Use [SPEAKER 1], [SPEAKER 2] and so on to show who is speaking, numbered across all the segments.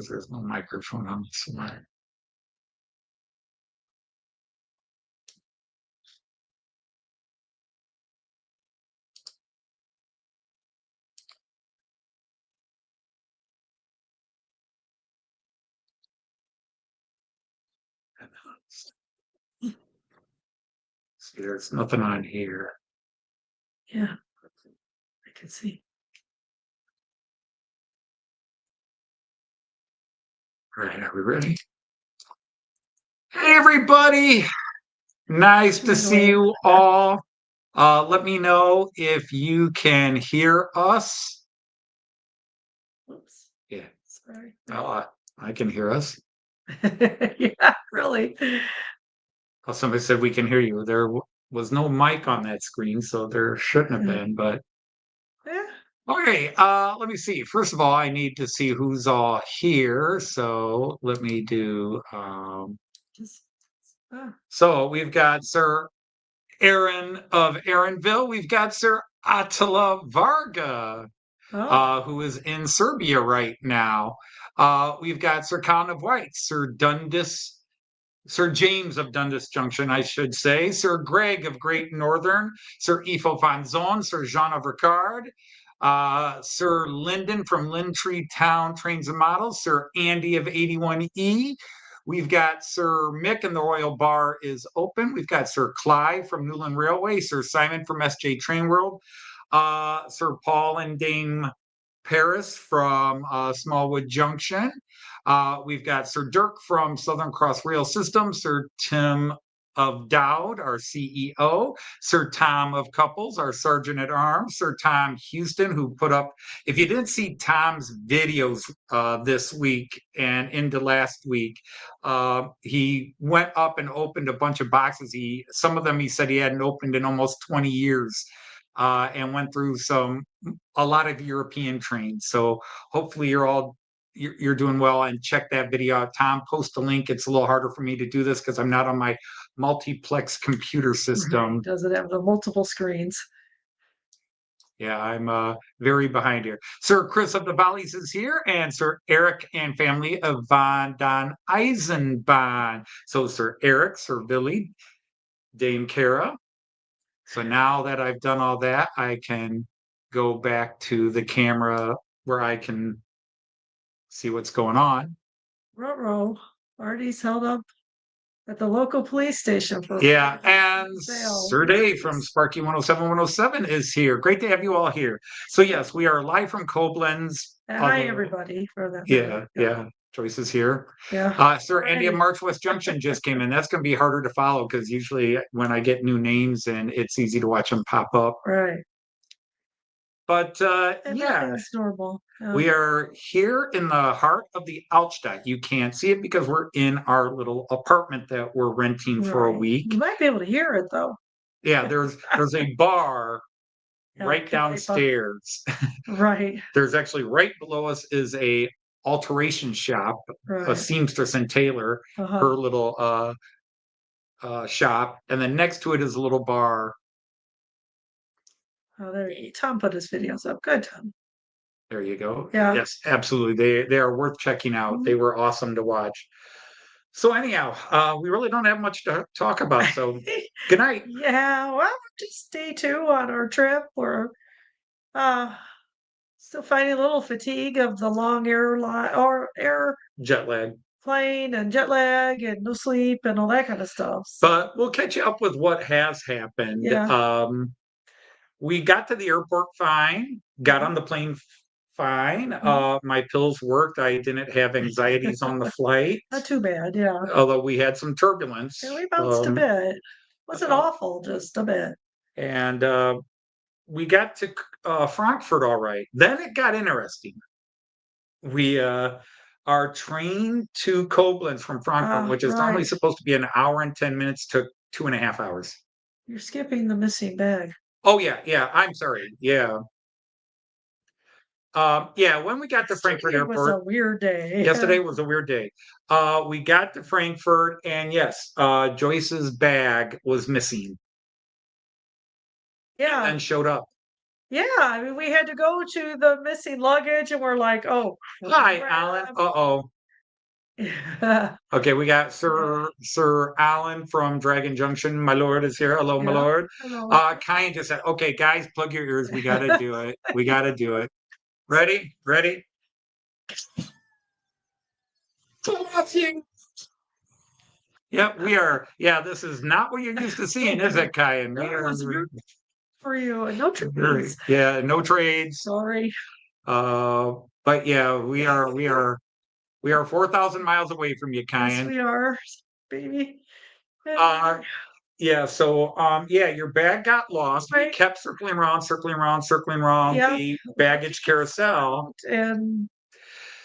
[SPEAKER 1] There's no microphone on this one. See, there's nothing on here.
[SPEAKER 2] Yeah, I can see.
[SPEAKER 1] All right, are we ready? Hey, everybody. Nice to see you all. Let me know if you can hear us.
[SPEAKER 2] Oops.
[SPEAKER 1] Yeah.
[SPEAKER 2] Sorry.
[SPEAKER 1] I can hear us.
[SPEAKER 2] Yeah, really.
[SPEAKER 1] Oh, somebody said we can hear you. There was no mic on that screen, so there shouldn't have been, but
[SPEAKER 2] Yeah.
[SPEAKER 1] okay, let me see. First of all, I need to see who's all here. So let me do
[SPEAKER 2] Just,
[SPEAKER 1] so we've got Sir Aaron of Aaronville. We've got Sir Attila Varga, who is in Serbia right now. We've got Sir Count of White, Sir James of Dundas Junction, I should say, Sir Greg of Great Northern, Sir Ifo Fanzon, Sir Jean of Ricard, Sir Lyndon from Lintree Town Trains and Models, Sir Andy of 81E. We've got Sir Mick and the Royal Bar is open. We've got Sir Clive from Newland Railway, Sir Simon from SJ Train World, Sir Paul and Dame Paris from Smallwood Junction. We've got Sir Dirk from Southern Cross Rail Systems, Sir Tim of Dowd, our CEO, Sir Tom of Couples, our Sergeant at Arms, Sir Tom Houston, who put up, if you didn't see Tom's videos this week and into last week, he went up and opened a bunch of boxes. Some of them he said he hadn't opened in almost 20 years. And went through a lot of European trains. So hopefully you're doing well, and check that video out. Tom, post a link. It's a little harder for me to do this because I'm not on my multiplex computer system.
[SPEAKER 2] Right. Does it have the multiple screens?
[SPEAKER 1] Yeah, I'm very behind here. Sir Chris of the Valleys is here, and Sir Eric and family of Von Don Eisenbahn. So Sir Eric, Sir Billy, Dame Kara. So now that I've done all that, I can go back to the camera where I can see what's going on.
[SPEAKER 2] Ruh-roh. Artie's held up at the local police station for
[SPEAKER 1] Yeah, and
[SPEAKER 2] sale.
[SPEAKER 1] Sir Dave from Sparky 107 is here. Great to have you all here. So yes, we are live from Koblenz.
[SPEAKER 2] Hi, everybody. For that.
[SPEAKER 1] Yeah. Joyce is here.
[SPEAKER 2] Yeah.
[SPEAKER 1] Sir Andy of March West Junction just came in. That's going to be harder to follow because usually when I get new names, and it's easy to watch them pop up.
[SPEAKER 2] Right.
[SPEAKER 1] But yeah,
[SPEAKER 2] it's normal.
[SPEAKER 1] we are here in the heart of the Altstadt. You can't see it because we're in our little apartment that we're renting for a week.
[SPEAKER 2] You might be able to hear it though.
[SPEAKER 1] Yeah, there's a bar right downstairs.
[SPEAKER 2] Right.
[SPEAKER 1] There's actually right below us is a alteration shop, a seamstress and tailor, her little shop, and then next to it is a little bar.
[SPEAKER 2] Oh, there you go. Tom put his videos up. Good, Tom.
[SPEAKER 1] There you go.
[SPEAKER 2] Yeah.
[SPEAKER 1] Yes, absolutely. They are worth checking out. They were awesome to watch. So anyhow, we really don't have much to talk about. So good night.
[SPEAKER 2] Yeah, well, just day 2 on our trip. We're still finding a little fatigue of the long air
[SPEAKER 1] jet lag.
[SPEAKER 2] Plane and jet lag and no sleep and all that kind of stuff.
[SPEAKER 1] But we'll catch you up with what has happened.
[SPEAKER 2] Yeah.
[SPEAKER 1] We got to the airport fine, got on the plane fine. My pills worked. I didn't have anxieties on the flight.
[SPEAKER 2] Not too bad, yeah.
[SPEAKER 1] Although we had some turbulence.
[SPEAKER 2] Yeah, we bounced a bit. Wasn't awful, just a bit.
[SPEAKER 1] And we got to Frankfurt all right. Then it got interesting. We our train to Koblenz from Frankfurt, which is normally supposed to be an hour and 10 minutes, took 2.5 hours.
[SPEAKER 2] You're skipping the missing bag.
[SPEAKER 1] Oh yeah. I'm sorry. Yeah. When we got to Frankfurt Airport,
[SPEAKER 2] it was a weird day.
[SPEAKER 1] Yesterday was a weird day. We got to Frankfurt, and yes, Joyce's bag was missing.
[SPEAKER 2] Yeah.
[SPEAKER 1] And showed up.
[SPEAKER 2] Yeah, I mean, we had to go to the missing luggage, and we're like, "Oh,
[SPEAKER 1] Hi, Alan.
[SPEAKER 2] crap."
[SPEAKER 1] Uh-oh.
[SPEAKER 2] Yeah,
[SPEAKER 1] Okay, we got Sir Alan from Dragon Junction. My lord is here. Hello, my
[SPEAKER 2] yeah,
[SPEAKER 1] lord.
[SPEAKER 2] hello.
[SPEAKER 1] Kyan just said, okay, guys, plug your ears. We got to do it. We got to do it. Ready? Ready? Yep, we are. Yeah, this is not what you're used to seeing, is it, Kyan? We
[SPEAKER 2] No,
[SPEAKER 1] are.
[SPEAKER 2] it's rude for you, and no trades.
[SPEAKER 1] Yeah, no trades.
[SPEAKER 2] Sorry.
[SPEAKER 1] Uh, but yeah, we are 4,000 miles away from you,
[SPEAKER 2] Yes,
[SPEAKER 1] Kyan.
[SPEAKER 2] we are, baby.
[SPEAKER 1] Uh, yeah, so yeah, your bag got lost. We
[SPEAKER 2] Right.
[SPEAKER 1] kept circling around, circling around, circling around
[SPEAKER 2] Yeah.
[SPEAKER 1] the baggage carousel.
[SPEAKER 2] And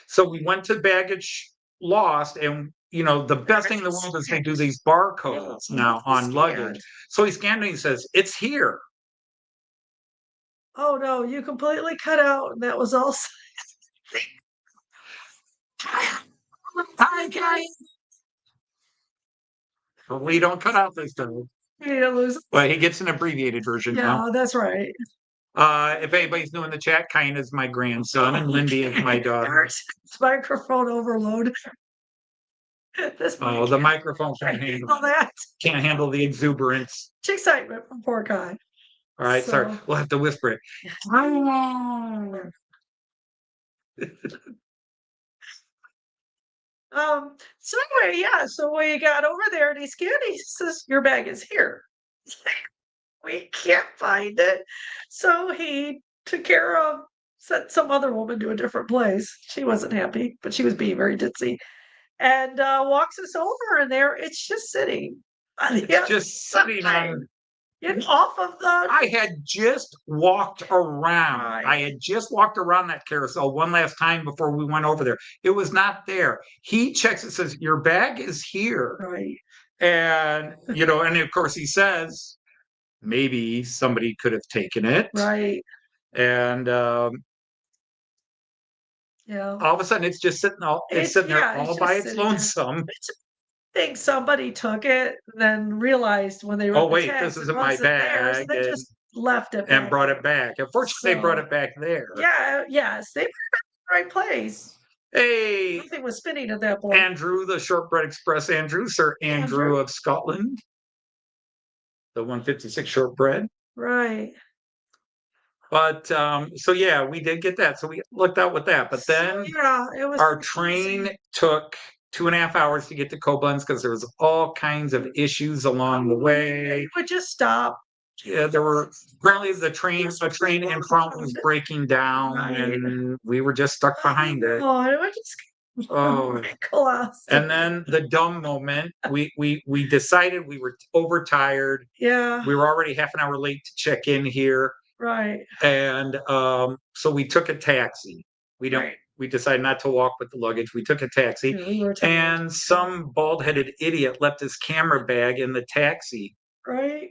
[SPEAKER 1] So we went to baggage lost, and the best thing in the world is they do these barcodes now on luggage. So he scanned it and he says, "It's here."
[SPEAKER 2] oh no, you completely cut out, and that was all.
[SPEAKER 1] Hi, guys. We don't cut out this time.
[SPEAKER 2] You to lose.
[SPEAKER 1] But he gets an abbreviated version now.
[SPEAKER 2] Yeah, that's right.
[SPEAKER 1] If anybody's new in the chat, Kyan is my grandson and Lindy is my daughter.
[SPEAKER 2] It's microphone overload.
[SPEAKER 1] Oh, the microphone can't handle
[SPEAKER 2] that.
[SPEAKER 1] Can't handle the exuberance.
[SPEAKER 2] Much excitement from poor guy.
[SPEAKER 1] All right, sorry. We'll have to whisper it.
[SPEAKER 2] So anyway, yeah, so we got over there and he scanned, he says, "Your bag is here." We can't find it. So he took care of, sent some other woman to a different place. She wasn't happy, but she was being very ditzy. And walks us over, and there it's just sitting on the
[SPEAKER 1] It's just sitting on.
[SPEAKER 2] Get off of the.
[SPEAKER 1] I had just walked around.
[SPEAKER 2] Right.
[SPEAKER 1] I had just walked around that carousel one last time before we went over there. It was not there. He checks it, says, "Your bag is here."
[SPEAKER 2] Right.
[SPEAKER 1] And, and of course he says, maybe somebody could have taken it.
[SPEAKER 2] Right.
[SPEAKER 1] And
[SPEAKER 2] Yeah.
[SPEAKER 1] all of a sudden it's just sitting there all by its lonesome.
[SPEAKER 2] I think somebody took it, then realized when they wrote the text,
[SPEAKER 1] this isn't my bag,
[SPEAKER 2] so they just left it
[SPEAKER 1] and brought it back. Unfortunately, they brought it back there.
[SPEAKER 2] Yeah, yes, they put it in the right place.
[SPEAKER 1] Hey,
[SPEAKER 2] Nothing was spinning at that point.
[SPEAKER 1] Andrew, the Shortbread Express, Sir Andrew of Scotland, the 156 shortbread.
[SPEAKER 2] Right.
[SPEAKER 1] But so yeah, we did get that. So we looked out with that. But then
[SPEAKER 2] it was
[SPEAKER 1] our train took 2.5 hours to get to Koblenz because there was all kinds of issues along the way.
[SPEAKER 2] We would just stop.
[SPEAKER 1] Yeah, there were apparently a train in front was breaking down, and we were just stuck behind it.
[SPEAKER 2] Oh, it was just
[SPEAKER 1] and then the dumb moment, we decided we were overtired.
[SPEAKER 2] Yeah.
[SPEAKER 1] We were already half an hour late to check in here.
[SPEAKER 2] Right.
[SPEAKER 1] And so we took a taxi. We decided not to walk with the luggage. We took a taxi. And some bald-headed idiot left his camera bag in the taxi.
[SPEAKER 2] Right.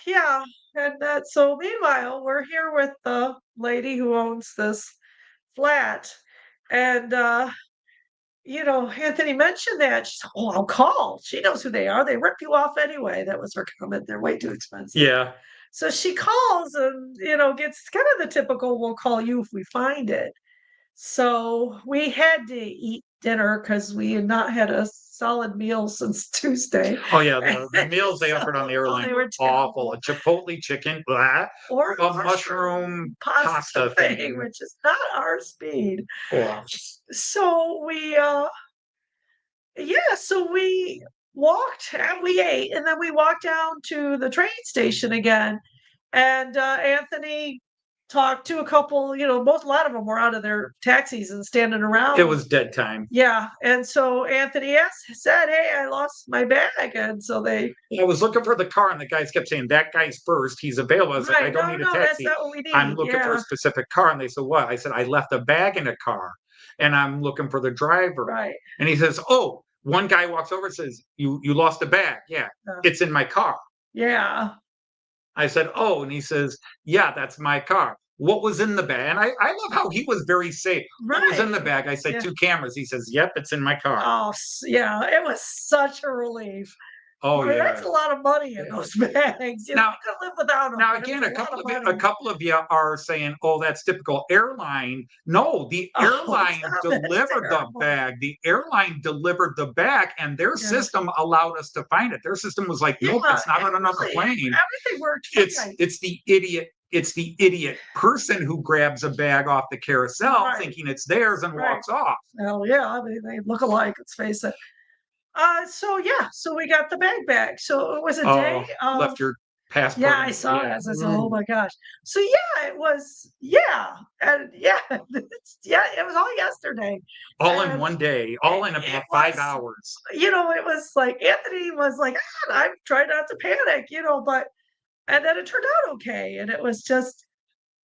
[SPEAKER 2] Yeah. And so meanwhile, we're here with the lady who owns this flat. And Anthony mentioned that. She said, "Oh, I'll call." She knows who they are. They rip you off anyway. That was her comment. They're way too expensive.
[SPEAKER 1] Yeah.
[SPEAKER 2] So she calls and, gets kind of the typical, "We'll call you if we find it." So we had to eat dinner because we had not had a solid meal since Tuesday.
[SPEAKER 1] Oh yeah, the meals they offered on the airline were awful. A Chipotle chicken,
[SPEAKER 2] or
[SPEAKER 1] a mushroom pasta thing,
[SPEAKER 2] which is not our speed.
[SPEAKER 1] Yeah.
[SPEAKER 2] So we so we walked and we ate, and then we walked down to the train station again. And Anthony talked to a couple, a lot of them were out of their taxis and standing around.
[SPEAKER 1] It was dead time.
[SPEAKER 2] Yeah. And so Anthony said, "Hey, I lost my bag." And so I
[SPEAKER 1] was looking for the car, and the guys kept saying, "That guy's first. He's available." I was like, "I don't need a taxi.
[SPEAKER 2] That's not what we need.
[SPEAKER 1] I'm looking for a specific car." And they said, "What?" I said, "I left a bag in a car, and I'm looking for the driver."
[SPEAKER 2] Right.
[SPEAKER 1] And he says, "Oh," one guy walks over and says, you lost a bag." "Yeah, it's in my car."
[SPEAKER 2] Yeah.
[SPEAKER 1] I said, "Oh," and he says, "Yeah, that's my car." "What was in the bag?" And I love how he was very safe. Right. "What was in the bag?" I said, 2 cameras. He says, "Yep, it's in my car."
[SPEAKER 2] Oh, yeah, it was such a relief.
[SPEAKER 1] Oh,
[SPEAKER 2] Boy, that's
[SPEAKER 1] yeah.
[SPEAKER 2] a lot of money in those bags. You know,
[SPEAKER 1] Now
[SPEAKER 2] you could live without them.
[SPEAKER 1] now
[SPEAKER 2] But
[SPEAKER 1] again,
[SPEAKER 2] it's a lot of money.
[SPEAKER 1] a couple of you are saying, "Oh, that's typical airline." No, the
[SPEAKER 2] Oh,
[SPEAKER 1] airline
[SPEAKER 2] stop it. It's
[SPEAKER 1] delivered the
[SPEAKER 2] terrible.
[SPEAKER 1] bag. The airline delivered the bag, and their
[SPEAKER 2] Yeah.
[SPEAKER 1] system allowed us to find it. Their system was like, "Nope,
[SPEAKER 2] Yeah,
[SPEAKER 1] it's not on another
[SPEAKER 2] really,
[SPEAKER 1] plane."
[SPEAKER 2] everything worked fine.
[SPEAKER 1] It's the idiot person who grabs a bag off the carousel
[SPEAKER 2] Right,
[SPEAKER 1] thinking it's theirs and
[SPEAKER 2] right.
[SPEAKER 1] walks off.
[SPEAKER 2] Hell yeah, they look alike, let's face it. So yeah, so we got the bag back. So it was a day
[SPEAKER 1] Oh,
[SPEAKER 2] of
[SPEAKER 1] left your
[SPEAKER 2] yeah,
[SPEAKER 1] passport
[SPEAKER 2] I
[SPEAKER 1] in.
[SPEAKER 2] saw
[SPEAKER 1] Yeah.
[SPEAKER 2] that. I said, "Oh my gosh." So yeah, it was yeah, and yeah, yeah, it was all yesterday.
[SPEAKER 1] All in
[SPEAKER 2] And
[SPEAKER 1] one day, all in
[SPEAKER 2] it
[SPEAKER 1] about
[SPEAKER 2] was
[SPEAKER 1] 5 hours.
[SPEAKER 2] it was like Anthony was like, I'm trying not to panic, but and then it turned out okay. And it was just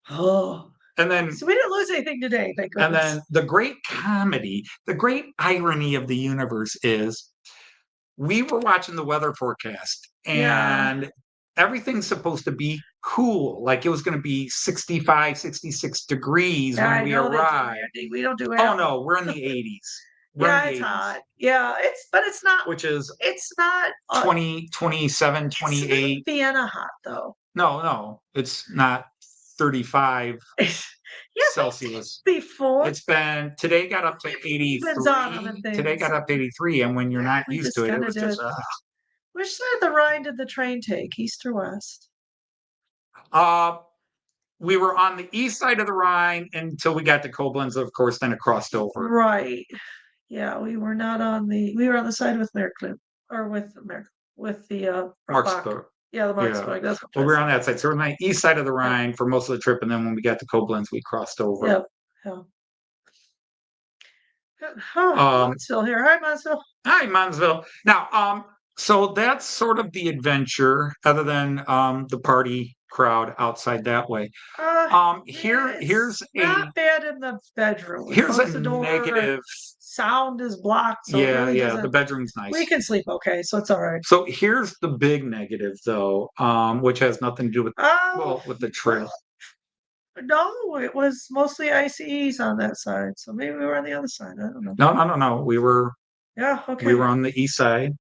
[SPEAKER 2] oh
[SPEAKER 1] And then
[SPEAKER 2] so we didn't lose anything today, thank
[SPEAKER 1] And
[SPEAKER 2] goodness.
[SPEAKER 1] then the great comedy, the great irony of the universe is we were watching the weather forecast
[SPEAKER 2] Yeah.
[SPEAKER 1] and everything's supposed to be cool. Like it was going to be 65, 66 degrees
[SPEAKER 2] Yeah,
[SPEAKER 1] when
[SPEAKER 2] I
[SPEAKER 1] we
[SPEAKER 2] know that too,
[SPEAKER 1] arrived.
[SPEAKER 2] Andy. We don't do
[SPEAKER 1] Oh
[SPEAKER 2] apple.
[SPEAKER 1] no, we're in the 80s. We're in
[SPEAKER 2] Yeah,
[SPEAKER 1] the
[SPEAKER 2] it's
[SPEAKER 1] 80s,
[SPEAKER 2] hot. Yeah, but
[SPEAKER 1] which is
[SPEAKER 2] it's not
[SPEAKER 1] 20, 27,
[SPEAKER 2] it's not
[SPEAKER 1] 28.
[SPEAKER 2] Vienna hot though.
[SPEAKER 1] No, it's not 35
[SPEAKER 2] Yeah,
[SPEAKER 1] Celsius.
[SPEAKER 2] before
[SPEAKER 1] Today got up to
[SPEAKER 2] depends on them and
[SPEAKER 1] 83. Today
[SPEAKER 2] things.
[SPEAKER 1] got up to 83, and when you're
[SPEAKER 2] Yeah,
[SPEAKER 1] not
[SPEAKER 2] we
[SPEAKER 1] used
[SPEAKER 2] just
[SPEAKER 1] to it, it
[SPEAKER 2] kinda
[SPEAKER 1] was
[SPEAKER 2] did.
[SPEAKER 1] just,
[SPEAKER 2] Which side of the Rhine did the train take, east or west?
[SPEAKER 1] uh, we were on the east side of the Rhine until we got to Koblenz, of course, then it crossed over.
[SPEAKER 2] Right. Yeah, we were on the side with Merklin or with the Bach.
[SPEAKER 1] Marksburg.
[SPEAKER 2] Yeah, the
[SPEAKER 1] Yeah.
[SPEAKER 2] Marksburg. That's what
[SPEAKER 1] Well,
[SPEAKER 2] I'm
[SPEAKER 1] we
[SPEAKER 2] trying
[SPEAKER 1] were
[SPEAKER 2] to
[SPEAKER 1] on that side. So we're on the east side of the
[SPEAKER 2] say.
[SPEAKER 1] Rhine for most of the trip, and then when we got to Koblenz, we crossed over.
[SPEAKER 2] Yep. Yeah. Oh,
[SPEAKER 1] Um,
[SPEAKER 2] still here. Hi, Mansell.
[SPEAKER 1] Hi, Monsville. Now, so that's sort of the adventure, other than the party crowd outside that way.
[SPEAKER 2] Yeah,
[SPEAKER 1] Here's
[SPEAKER 2] it's not bad in the bedroom. We
[SPEAKER 1] a
[SPEAKER 2] close the door and
[SPEAKER 1] negative.
[SPEAKER 2] sound is blocked, so it
[SPEAKER 1] Yeah,
[SPEAKER 2] really
[SPEAKER 1] yeah, the
[SPEAKER 2] doesn't.
[SPEAKER 1] bedroom's
[SPEAKER 2] We
[SPEAKER 1] nice.
[SPEAKER 2] can sleep okay, so it's all right.
[SPEAKER 1] So here's the big negative, though, which has nothing to do with
[SPEAKER 2] Oh,
[SPEAKER 1] with the
[SPEAKER 2] well,
[SPEAKER 1] trail.
[SPEAKER 2] no, it was mostly ICEs on that side, so maybe we were on the other side. I don't know.
[SPEAKER 1] No.
[SPEAKER 2] Yeah,
[SPEAKER 1] We
[SPEAKER 2] okay.
[SPEAKER 1] were on the east side.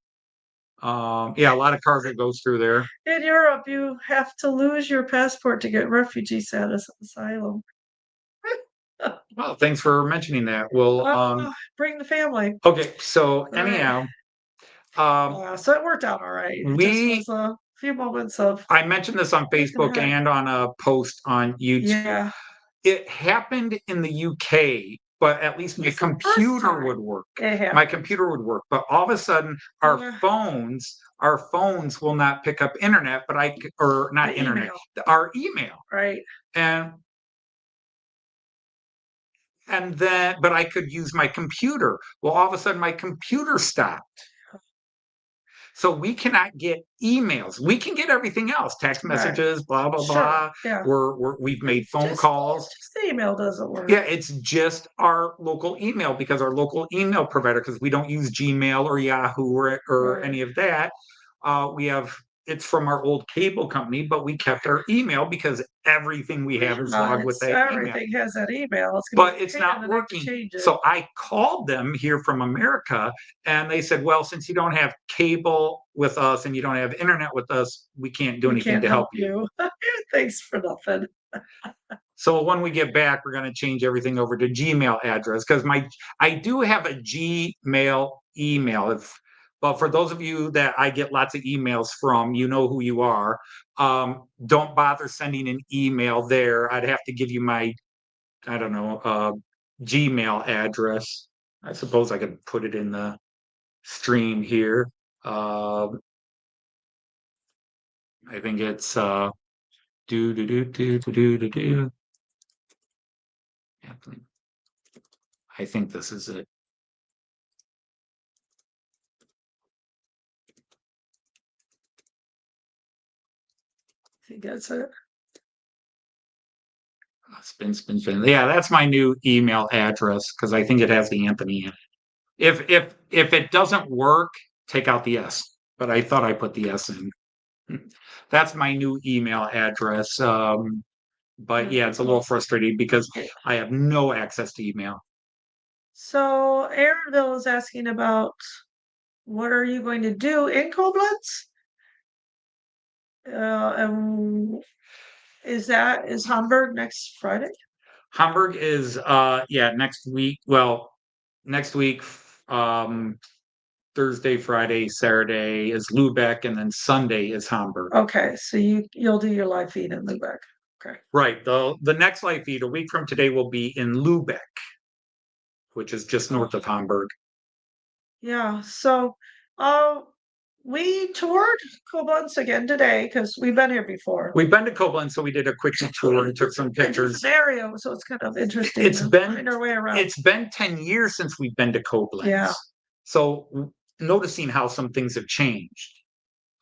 [SPEAKER 1] Yeah, a lot of cars that goes through there.
[SPEAKER 2] In Europe, you have to lose your passport to get refugee status asylum.
[SPEAKER 1] Well, thanks for mentioning that. Well,
[SPEAKER 2] Bring the family.
[SPEAKER 1] okay. So
[SPEAKER 2] All right.
[SPEAKER 1] anyhow, um,
[SPEAKER 2] So it worked out all right. It just
[SPEAKER 1] we
[SPEAKER 2] was a few moments of
[SPEAKER 1] I mentioned this on
[SPEAKER 2] taking the
[SPEAKER 1] Facebook
[SPEAKER 2] heck.
[SPEAKER 1] and on a post on YouTube.
[SPEAKER 2] Yeah.
[SPEAKER 1] It happened in the UK, but at least my
[SPEAKER 2] It's the first
[SPEAKER 1] computer
[SPEAKER 2] time
[SPEAKER 1] would work.
[SPEAKER 2] it
[SPEAKER 1] My
[SPEAKER 2] happened.
[SPEAKER 1] computer would work, but all of a sudden
[SPEAKER 2] Yeah.
[SPEAKER 1] our phones will not pick up internet, or not
[SPEAKER 2] The
[SPEAKER 1] internet,
[SPEAKER 2] email,
[SPEAKER 1] our email.
[SPEAKER 2] right?
[SPEAKER 1] And then but I could use my computer. Well, all of a sudden my computer stopped. So we cannot get emails. We can get everything else, text
[SPEAKER 2] Right.
[SPEAKER 1] messages, blah blah
[SPEAKER 2] Sure.
[SPEAKER 1] blah.
[SPEAKER 2] Yeah.
[SPEAKER 1] We've made phone
[SPEAKER 2] Just
[SPEAKER 1] calls.
[SPEAKER 2] the email doesn't work.
[SPEAKER 1] Yeah, it's just our local email because our local email provider, because we don't use Gmail or Yahoo or
[SPEAKER 2] Right.
[SPEAKER 1] any of that. It's from our old cable company, but we kept our email because everything we have is logged with that email.
[SPEAKER 2] Everything has that email. It's gonna
[SPEAKER 1] But
[SPEAKER 2] be a
[SPEAKER 1] it's
[SPEAKER 2] pain in
[SPEAKER 1] not
[SPEAKER 2] the neck to
[SPEAKER 1] working.
[SPEAKER 2] change it.
[SPEAKER 1] So I called them here from America and they said, well, since you don't have cable with us and you don't have internet with us, we can't do
[SPEAKER 2] We
[SPEAKER 1] anything
[SPEAKER 2] can't
[SPEAKER 1] to help
[SPEAKER 2] help you. Thanks for nothing.
[SPEAKER 1] So when we get back, we're going to change everything over to Gmail address because I do have a Gmail email. But for those of you that I get lots of emails from, you know who you are. Don't bother sending an email there. I'd have to give you my, I don't know, Gmail address. I suppose I could put it in the stream here. I think it's do do do do do do do do. I think this is it.
[SPEAKER 2] I think that's it.
[SPEAKER 1] Spin. Yeah, that's my new email address because I think it has the Anthony in it. If it doesn't work, take out the S. But I thought I put the S in. That's my new email address. But yeah, it's a little frustrating because I have no access to email.
[SPEAKER 2] So Aaronville is asking about what are you going to do in Koblenz? And is Hamburg next Friday?
[SPEAKER 1] Hamburg is next week. Well, next week, Thursday, Friday, Saturday is Lubeck, and then Sunday is Hamburg.
[SPEAKER 2] Okay, so you'll do your live feed in Lubeck. Okay.
[SPEAKER 1] Right. The next live feed a week from today will be in Lubeck, which is just north of Hamburg.
[SPEAKER 2] Yeah. So, we toured Koblenz again today because we've been here before.
[SPEAKER 1] We've been to Koblenz, so we did a quick tour and took some pictures.
[SPEAKER 2] It's an area, so it's kind of interesting.
[SPEAKER 1] It's
[SPEAKER 2] to
[SPEAKER 1] been
[SPEAKER 2] find our way around.
[SPEAKER 1] It's been 10 years since we've been to Koblenz.
[SPEAKER 2] Yeah.
[SPEAKER 1] So noticing how some things have changed.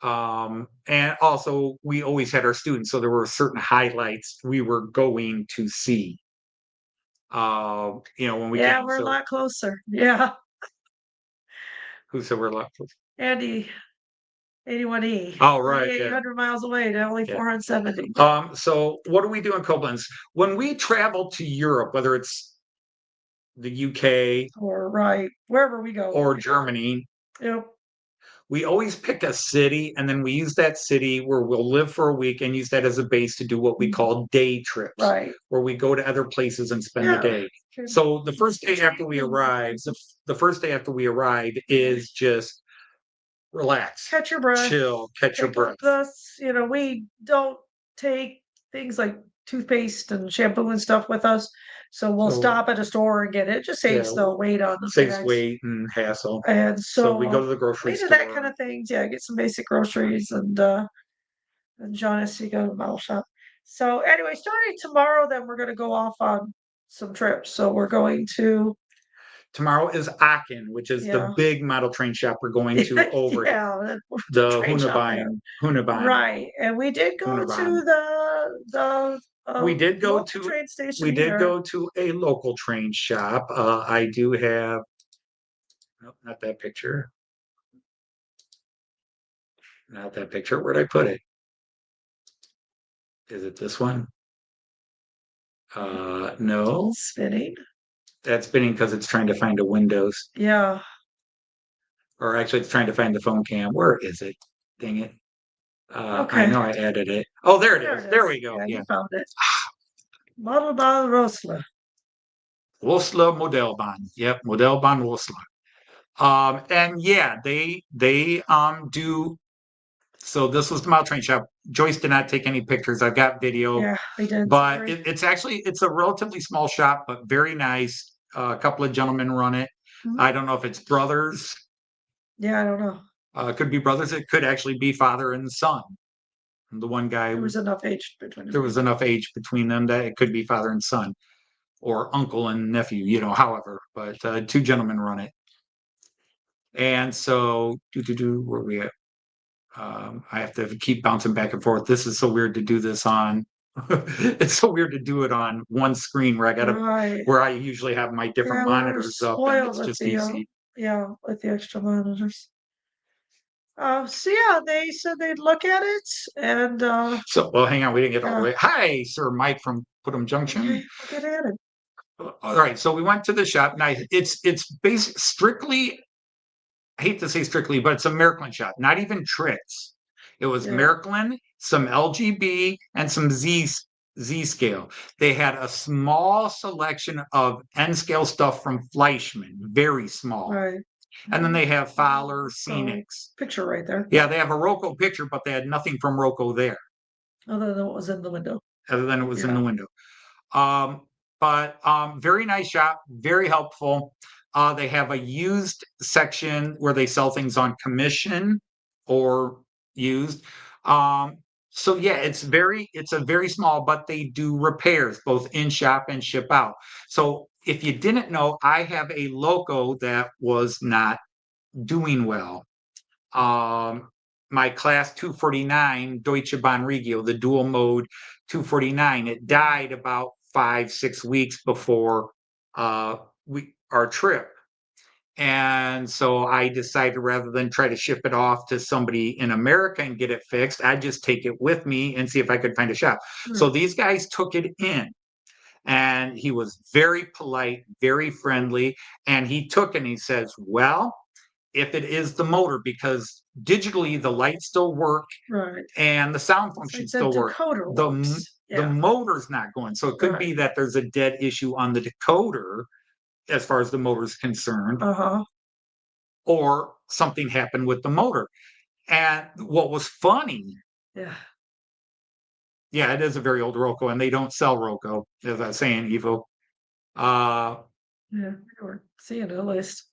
[SPEAKER 1] And also we always had our students, so there were certain highlights we were going to see. When we came,
[SPEAKER 2] we're a lot closer. Yeah.
[SPEAKER 1] Who said we're a lot closer?
[SPEAKER 2] Andy, 81E.
[SPEAKER 1] Oh, right.
[SPEAKER 2] 800 miles away to only 470.
[SPEAKER 1] So what do we do in Koblenz? When we travel to Europe, whether it's the UK
[SPEAKER 2] or wherever we go,
[SPEAKER 1] or Germany,
[SPEAKER 2] yep,
[SPEAKER 1] we always pick a city, and then we use that city where we'll live for a week and use that as a base to do what we call day trips,
[SPEAKER 2] right?
[SPEAKER 1] Where we go to other places and spend the day. So the first day after we arrive, is just relax,
[SPEAKER 2] catch your breath,
[SPEAKER 1] chill, catch your breath.
[SPEAKER 2] We don't take things like toothpaste and shampoo and stuff with us, so we'll stop at a store and get it. It just saves the weight on the
[SPEAKER 1] saves
[SPEAKER 2] bags.
[SPEAKER 1] Weight and hassle.
[SPEAKER 2] And so
[SPEAKER 1] we go to the grocery store.
[SPEAKER 2] that kind of things. Yeah, get some basic groceries, and John has to go to the metal shop. So anyway, starting tomorrow, then we're going to go off on some trips. So we're going to.
[SPEAKER 1] Tomorrow is Aachen, which is the big model train shop we're going to over the Hornby.
[SPEAKER 2] Right, and we did go to the
[SPEAKER 1] we did go to
[SPEAKER 2] train station.
[SPEAKER 1] We did go to a local train shop. I do have. Nope, not that picture. Not that picture. Where'd I put it? Is it this one? No.
[SPEAKER 2] Spinning.
[SPEAKER 1] That's spinning because it's trying to find a Windows.
[SPEAKER 2] Yeah.
[SPEAKER 1] Or actually, it's trying to find the phone cam. Where is it? Dang it. I know I added it. Oh, there it is. There we go.
[SPEAKER 2] Yeah, you found it. Modelbahn Rosler.
[SPEAKER 1] Rosler Modellbahn. Yep, Modellbahn Rosler. And yeah, they do. So this was the model train shop. Joyce did not take any pictures. I've got video.
[SPEAKER 2] Yeah, they did.
[SPEAKER 1] But it's a relatively small shop, but very nice. A couple of gentlemen run it. Mm-hmm. I don't know if it's brothers.
[SPEAKER 2] Yeah, I don't know.
[SPEAKER 1] It could be brothers. It could actually be father and son. The one guy.
[SPEAKER 2] There was enough age between them.
[SPEAKER 1] There was enough age between them that it could be father and son, or uncle and nephew. However, but two gentlemen run it. And so, where are we at? I have to keep bouncing back and forth. This is so weird to do this on. It's so weird to do it on one screen where where I usually have my different monitors up. And it's just easy.
[SPEAKER 2] With the extra monitors. They said they'd look at it, and
[SPEAKER 1] well, hang on, we didn't get all the way. Hi, Sir Mike from Putnam Junction.
[SPEAKER 2] Okay, get at it.
[SPEAKER 1] All right, so we went to the shop. Now it's basic, strictly. I hate to say strictly, but it's a Märklin shop. Not even tricks. It was Märklin, some LGB, and some Z scale. They had a small selection of N scale stuff from Fleischmann, very small.
[SPEAKER 2] Right.
[SPEAKER 1] And then they have Fowler, Scenics.
[SPEAKER 2] Picture right there.
[SPEAKER 1] Yeah, they have a Roco picture, but they had nothing from Roco there.
[SPEAKER 2] Other than what was in the window.
[SPEAKER 1] But very nice shop, very helpful. They have a used section where they sell things on commission or used. So yeah, it's a very small, but they do repairs both in shop and ship out. So if you didn't know, I have a Loco that was not doing well. My class 249 Deutsche Bahn Regio, the dual mode 249, it died about 5-6 weeks before our trip. And so I decided, rather than try to ship it off to somebody in America and get it fixed, I'd just take it with me and see if I could find a shop. So these guys took it in, and he was very polite, very friendly. And he took it and he says, well, if it is the motor, because digitally the lights still work
[SPEAKER 2] Right.
[SPEAKER 1] and the sound
[SPEAKER 2] It's
[SPEAKER 1] function
[SPEAKER 2] like
[SPEAKER 1] still
[SPEAKER 2] the
[SPEAKER 1] work.
[SPEAKER 2] decoder
[SPEAKER 1] The
[SPEAKER 2] works.
[SPEAKER 1] the
[SPEAKER 2] Yeah.
[SPEAKER 1] motor's not going. So it could be
[SPEAKER 2] Right.
[SPEAKER 1] that there's a dead issue on the decoder as far as the motor's concerned,
[SPEAKER 2] Uh-huh.
[SPEAKER 1] or something happened with the motor. And what was funny,
[SPEAKER 2] Yeah.
[SPEAKER 1] yeah, it is a very old Roco, and they don't sell Roco, as I was saying, Evo. Uh,
[SPEAKER 2] Yeah. We're seeing a list.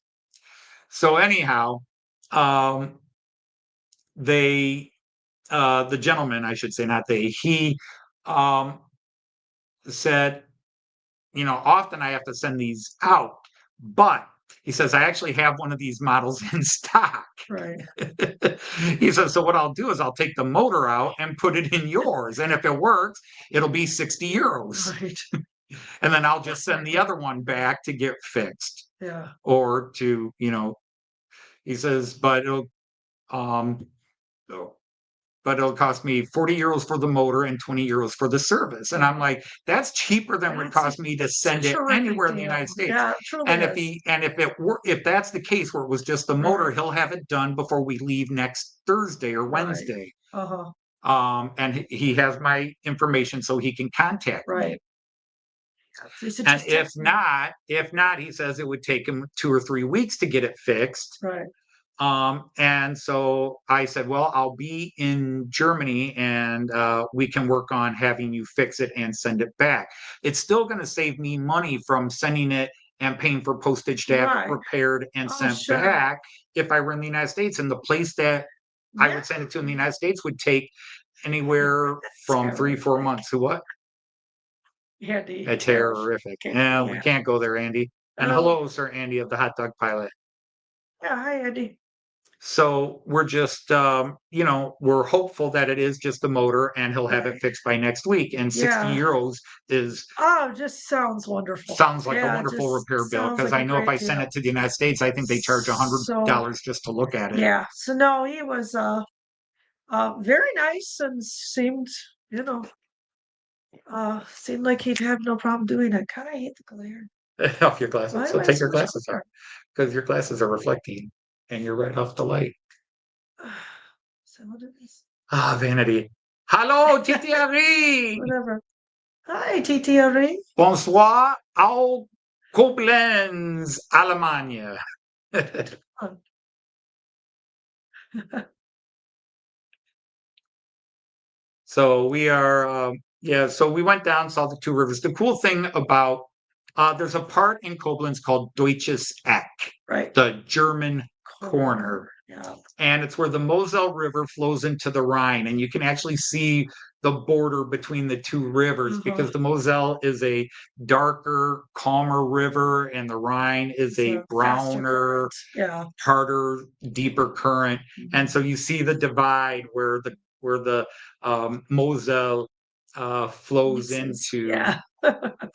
[SPEAKER 1] so anyhow, um, they, the gentleman, I should say, not they, he um, said, often I have to send these out, but he says, I actually have one of these models in stock.
[SPEAKER 2] Right.
[SPEAKER 1] He says, so what I'll do is I'll take the motor out and put it in yours. And if it works, it'll be 60 euros.
[SPEAKER 2] Right.
[SPEAKER 1] And then I'll just send the other one back to get fixed.
[SPEAKER 2] Yeah.
[SPEAKER 1] Or to, he says, um, but it'll cost me 40 euros for the motor and 20 euros for the service. And I'm like, that's cheaper than it would cost me to send
[SPEAKER 2] It's a
[SPEAKER 1] it
[SPEAKER 2] terrific
[SPEAKER 1] anywhere in the
[SPEAKER 2] deal.
[SPEAKER 1] United States.
[SPEAKER 2] Yeah, it truly
[SPEAKER 1] And
[SPEAKER 2] is.
[SPEAKER 1] if that's the case where it was just the motor,
[SPEAKER 2] Right.
[SPEAKER 1] he'll have it done before we leave next Thursday or
[SPEAKER 2] Right.
[SPEAKER 1] Wednesday.
[SPEAKER 2] Uh-huh.
[SPEAKER 1] And he has my information so he can contact me.
[SPEAKER 2] Right.
[SPEAKER 1] And if not, he says it would take him 2 or 3 weeks to get it fixed.
[SPEAKER 2] Right.
[SPEAKER 1] And so I said, well, I'll be in Germany and we can work on having you fix it and send it back. It's still going to save me money from sending it and paying for postage to have it repaired and sent back if I were in the United States. And the place that I would send it to in the United States would take anywhere from 3-4 months. So what?
[SPEAKER 2] Andy.
[SPEAKER 1] A terrific. Yeah, we can't go there, Andy. And hello, Sir Andy of the Hot Dog Pilot.
[SPEAKER 2] Yeah, hi, Andy.
[SPEAKER 1] So we're just, we're hopeful that it is just the motor and he'll have it fixed by next week. And 60 euros is.
[SPEAKER 2] Oh, just sounds wonderful.
[SPEAKER 1] Sounds like a wonderful repair bill, because I know if I send it to the United States, I think they charge $100 just to look at it.
[SPEAKER 2] Yeah. So no, he was very nice and seemed, seemed like he'd have no problem doing it. God, I hate the glare.
[SPEAKER 1] Off your glasses. So take your glasses off, because your glasses are reflecting and you're right off the light.
[SPEAKER 2] So what is this?
[SPEAKER 1] Ah, vanity. Hello, TTRE.
[SPEAKER 2] Whatever. Hi, TTRE.
[SPEAKER 1] Bonsoir, au Koblenz, Allemagne. So we are, so we went down, saw the two rivers. The cool thing about, there's a part in Koblenz called Deutsches Eck,
[SPEAKER 2] right?
[SPEAKER 1] The German corner.
[SPEAKER 2] Yeah.
[SPEAKER 1] And it's where the Moselle River flows into the Rhine. And you can actually see the border between the two rivers, because the Moselle is a darker, calmer river, and the Rhine is a browner, harder, deeper current. And so you see the divide where the Moselle flows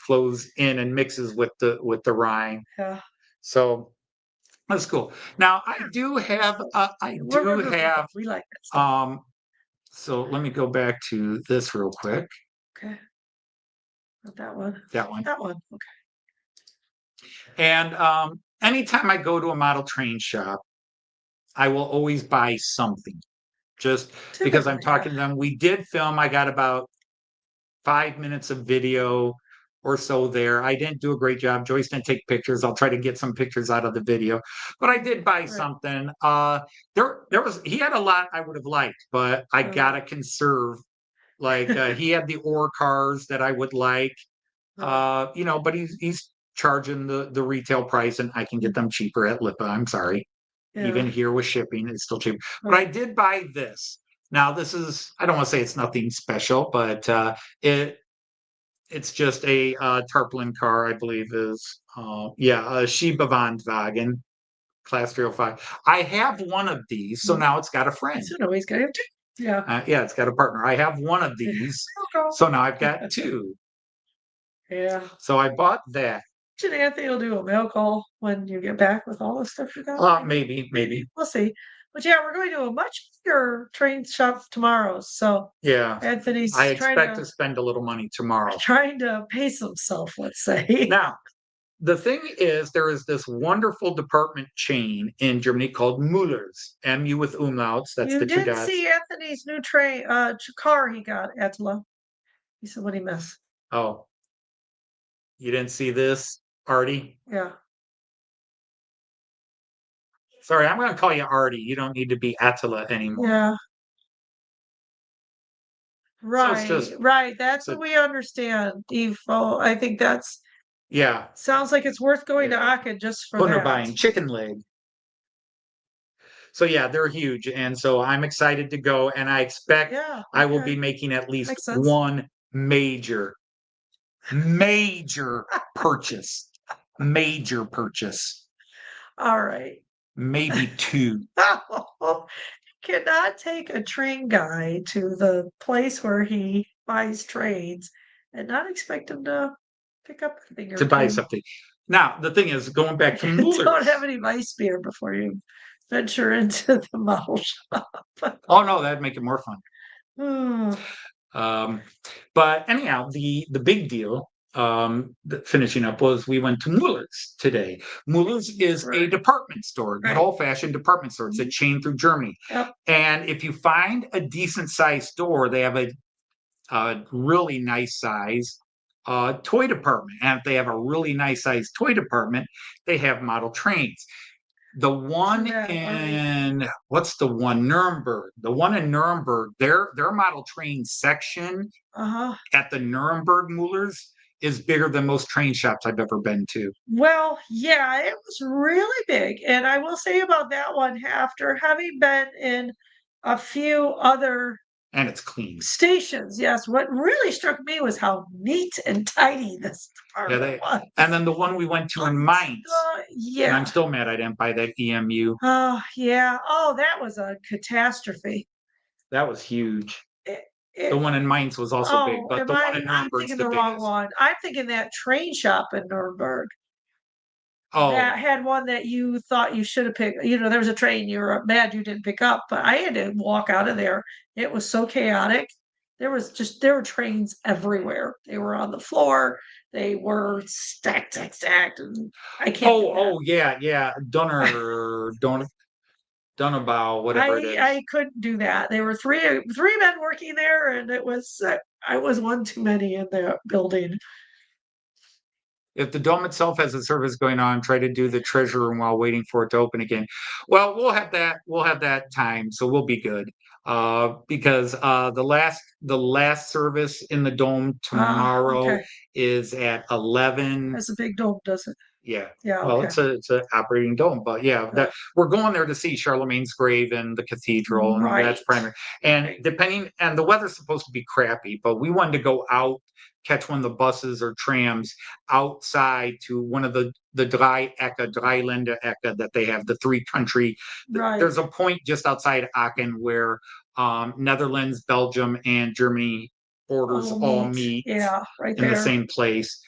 [SPEAKER 1] flows in and mixes with the Rhine.
[SPEAKER 2] Yeah.
[SPEAKER 1] So that's cool. Now I do have
[SPEAKER 2] we like that stuff.
[SPEAKER 1] So let me go back to this real quick.
[SPEAKER 2] Okay. Not that one.
[SPEAKER 1] That one.
[SPEAKER 2] That one. Okay.
[SPEAKER 1] And anytime I go to a model train shop, I will always buy something. Just because I'm talking to them. We did film. I got about 5 minutes of video or so there. I didn't do a great job. Joyce didn't take pictures. I'll try to get some pictures out of the video, but I did buy something. He had a lot I would have liked, but I gotta conserve. Like he had the ore cars that I would like, but he's charging the retail price, and I can get them cheaper at Lipa. I'm sorry. Even here with shipping, it's still cheap. But I did buy this. Now, this is, I don't want to say it's nothing special, but it's just a tarpaulin car, I believe is, a Schiebewandwagen, Class 305. I have one of these, so now it's got a friend.
[SPEAKER 2] So now he's got two. Yeah.
[SPEAKER 1] It's got a partner. I have one of these, so now I've got two.
[SPEAKER 2] Yeah.
[SPEAKER 1] So I bought that.
[SPEAKER 2] Should Anthony will do a mail call when you get back with all the stuff you got?
[SPEAKER 1] Maybe.
[SPEAKER 2] We'll see. But yeah, we're going to a much bigger train shop tomorrow. So Anthony's
[SPEAKER 1] I expect to spend a little money tomorrow.
[SPEAKER 2] Trying to pace himself, let's say.
[SPEAKER 1] Now, the thing is, there is this wonderful department chain in Germany called Müller's, M-U with umlauts. That's
[SPEAKER 2] You
[SPEAKER 1] the two
[SPEAKER 2] did
[SPEAKER 1] dots.
[SPEAKER 2] see Anthony's new car he got, Attila. He said, what he miss?
[SPEAKER 1] Oh, you didn't see this, Artie?
[SPEAKER 2] Yeah.
[SPEAKER 1] Sorry, I'm going to call you Artie. You don't need to be Attila anymore.
[SPEAKER 2] Yeah.
[SPEAKER 1] So
[SPEAKER 2] Right,
[SPEAKER 1] it's just,
[SPEAKER 2] right. That's
[SPEAKER 1] so,
[SPEAKER 2] what we understand, Default. I think that's
[SPEAKER 1] yeah,
[SPEAKER 2] sounds like it's worth going to
[SPEAKER 1] Yeah.
[SPEAKER 2] Aachen just for that.
[SPEAKER 1] Hornby chicken leg. So yeah, they're huge, and so I'm excited to go, and I expect
[SPEAKER 2] Yeah,
[SPEAKER 1] I will be
[SPEAKER 2] okay.
[SPEAKER 1] making at least
[SPEAKER 2] Makes sense.
[SPEAKER 1] one major purchase. Major purchase.
[SPEAKER 2] All right.
[SPEAKER 1] Maybe two.
[SPEAKER 2] Cannot take a train guy to the place where he buys trains and not expect him to pick up a thing or
[SPEAKER 1] To buy
[SPEAKER 2] two.
[SPEAKER 1] something. Now, the thing is, going back to
[SPEAKER 2] Don't
[SPEAKER 1] Mueller's.
[SPEAKER 2] have any ice beer before you venture into the model shop.
[SPEAKER 1] Oh no, that'd make it more fun.
[SPEAKER 2] Hmm.
[SPEAKER 1] But anyhow, the big deal, finishing up, was we went to Mueller's today. Mueller's is a
[SPEAKER 2] Right.
[SPEAKER 1] department store, good
[SPEAKER 2] Right.
[SPEAKER 1] old-fashioned department store. It's a
[SPEAKER 2] Mhm.
[SPEAKER 1] chain through Germany.
[SPEAKER 2] Yep.
[SPEAKER 1] And if you find a decent sized store, they have a really nice size toy department. And if they have a really nice size toy department, they have model trains. The one
[SPEAKER 2] bad,
[SPEAKER 1] in what's the one Nuremberg? The one in Nuremberg, their model train section
[SPEAKER 2] Uh-huh.
[SPEAKER 1] at the Nuremberg Mueller's is bigger than most train shops I've ever been to.
[SPEAKER 2] Well, yeah, it was really big. And I will say about that one, after having been in a few other
[SPEAKER 1] And it's clean.
[SPEAKER 2] stations, yes, what really struck me was how neat and tidy this department was.
[SPEAKER 1] And then the one we went to in Mainz. And
[SPEAKER 2] Yeah.
[SPEAKER 1] I'm still mad I didn't buy that EMU.
[SPEAKER 2] Oh, yeah. Oh, that was a catastrophe.
[SPEAKER 1] That was huge.
[SPEAKER 2] It,
[SPEAKER 1] The one in Mainz was also big, but the one in
[SPEAKER 2] I'm
[SPEAKER 1] Nuremberg's
[SPEAKER 2] thinking
[SPEAKER 1] the
[SPEAKER 2] the wrong
[SPEAKER 1] biggest.
[SPEAKER 2] one. I'm thinking that train shop in Nuremberg.
[SPEAKER 1] Oh,
[SPEAKER 2] That had one that you thought you should have picked. You know, there was a train you were mad you didn't pick up, but I had to walk out of there. It was so chaotic. There were trains everywhere. They were on the floor. They were stacked, and I can't.
[SPEAKER 1] oh, yeah. Donnerbow, whatever it is.
[SPEAKER 2] I couldn't do that. There were three men working there, and it was I was one too many in the building.
[SPEAKER 1] If the dome itself has a service going on, try to do the treasure room while waiting for it to open again. Well, we'll have that time, so we'll be good. Because the last service in the dome tomorrow
[SPEAKER 2] Okay.
[SPEAKER 1] is at 11.
[SPEAKER 2] That's a big dome, does it?
[SPEAKER 1] Yeah.
[SPEAKER 2] Yeah.
[SPEAKER 1] Well,
[SPEAKER 2] Okay.
[SPEAKER 1] it's an operating dome, but yeah, that we're going there to see Charlemagne's grave and the cathedral, and that's
[SPEAKER 2] Right.
[SPEAKER 1] primary. And and the weather's supposed to be crappy, but we wanted to go out, catch one of the buses or trams outside to one of the Dreiländer Ecke that they have, the three country.
[SPEAKER 2] Right.
[SPEAKER 1] There's a point just outside Aachen where Netherlands, Belgium, and Germany borders all meet
[SPEAKER 2] Yeah, right
[SPEAKER 1] in the
[SPEAKER 2] there.
[SPEAKER 1] same place.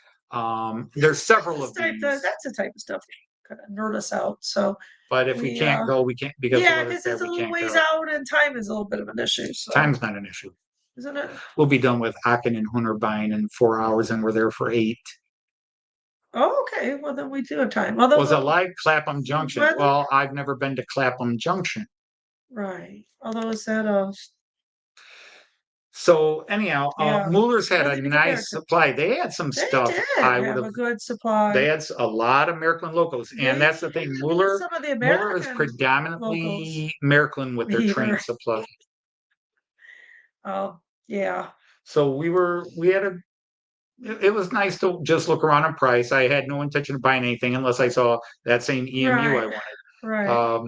[SPEAKER 1] There's several of these.
[SPEAKER 2] That's the type of stuff that kind of nerd us out. So,
[SPEAKER 1] but if we can't go, we can't because
[SPEAKER 2] because it's a little ways out and time is a little bit of an issue. So.
[SPEAKER 1] Time's not an issue,
[SPEAKER 2] isn't it?
[SPEAKER 1] We'll be done with Aachen and Hunterbein in 4 hours, and we're there for 8.
[SPEAKER 2] Oh, okay. Well, then we do have time.
[SPEAKER 1] Was it like Clapham Junction? Well, I've never been to Clapham Junction.
[SPEAKER 2] Right. Although is that
[SPEAKER 1] So anyhow, Mueller's had a nice supply. They had some stuff.
[SPEAKER 2] I would have a good supply.
[SPEAKER 1] They had a lot of American locals, and that's the thing. Mueller is predominantly American with their train supply.
[SPEAKER 2] Oh yeah.
[SPEAKER 1] So it was nice to just look around and price. I had no intention of buying anything unless I saw that same EMU I wanted.
[SPEAKER 2] Right.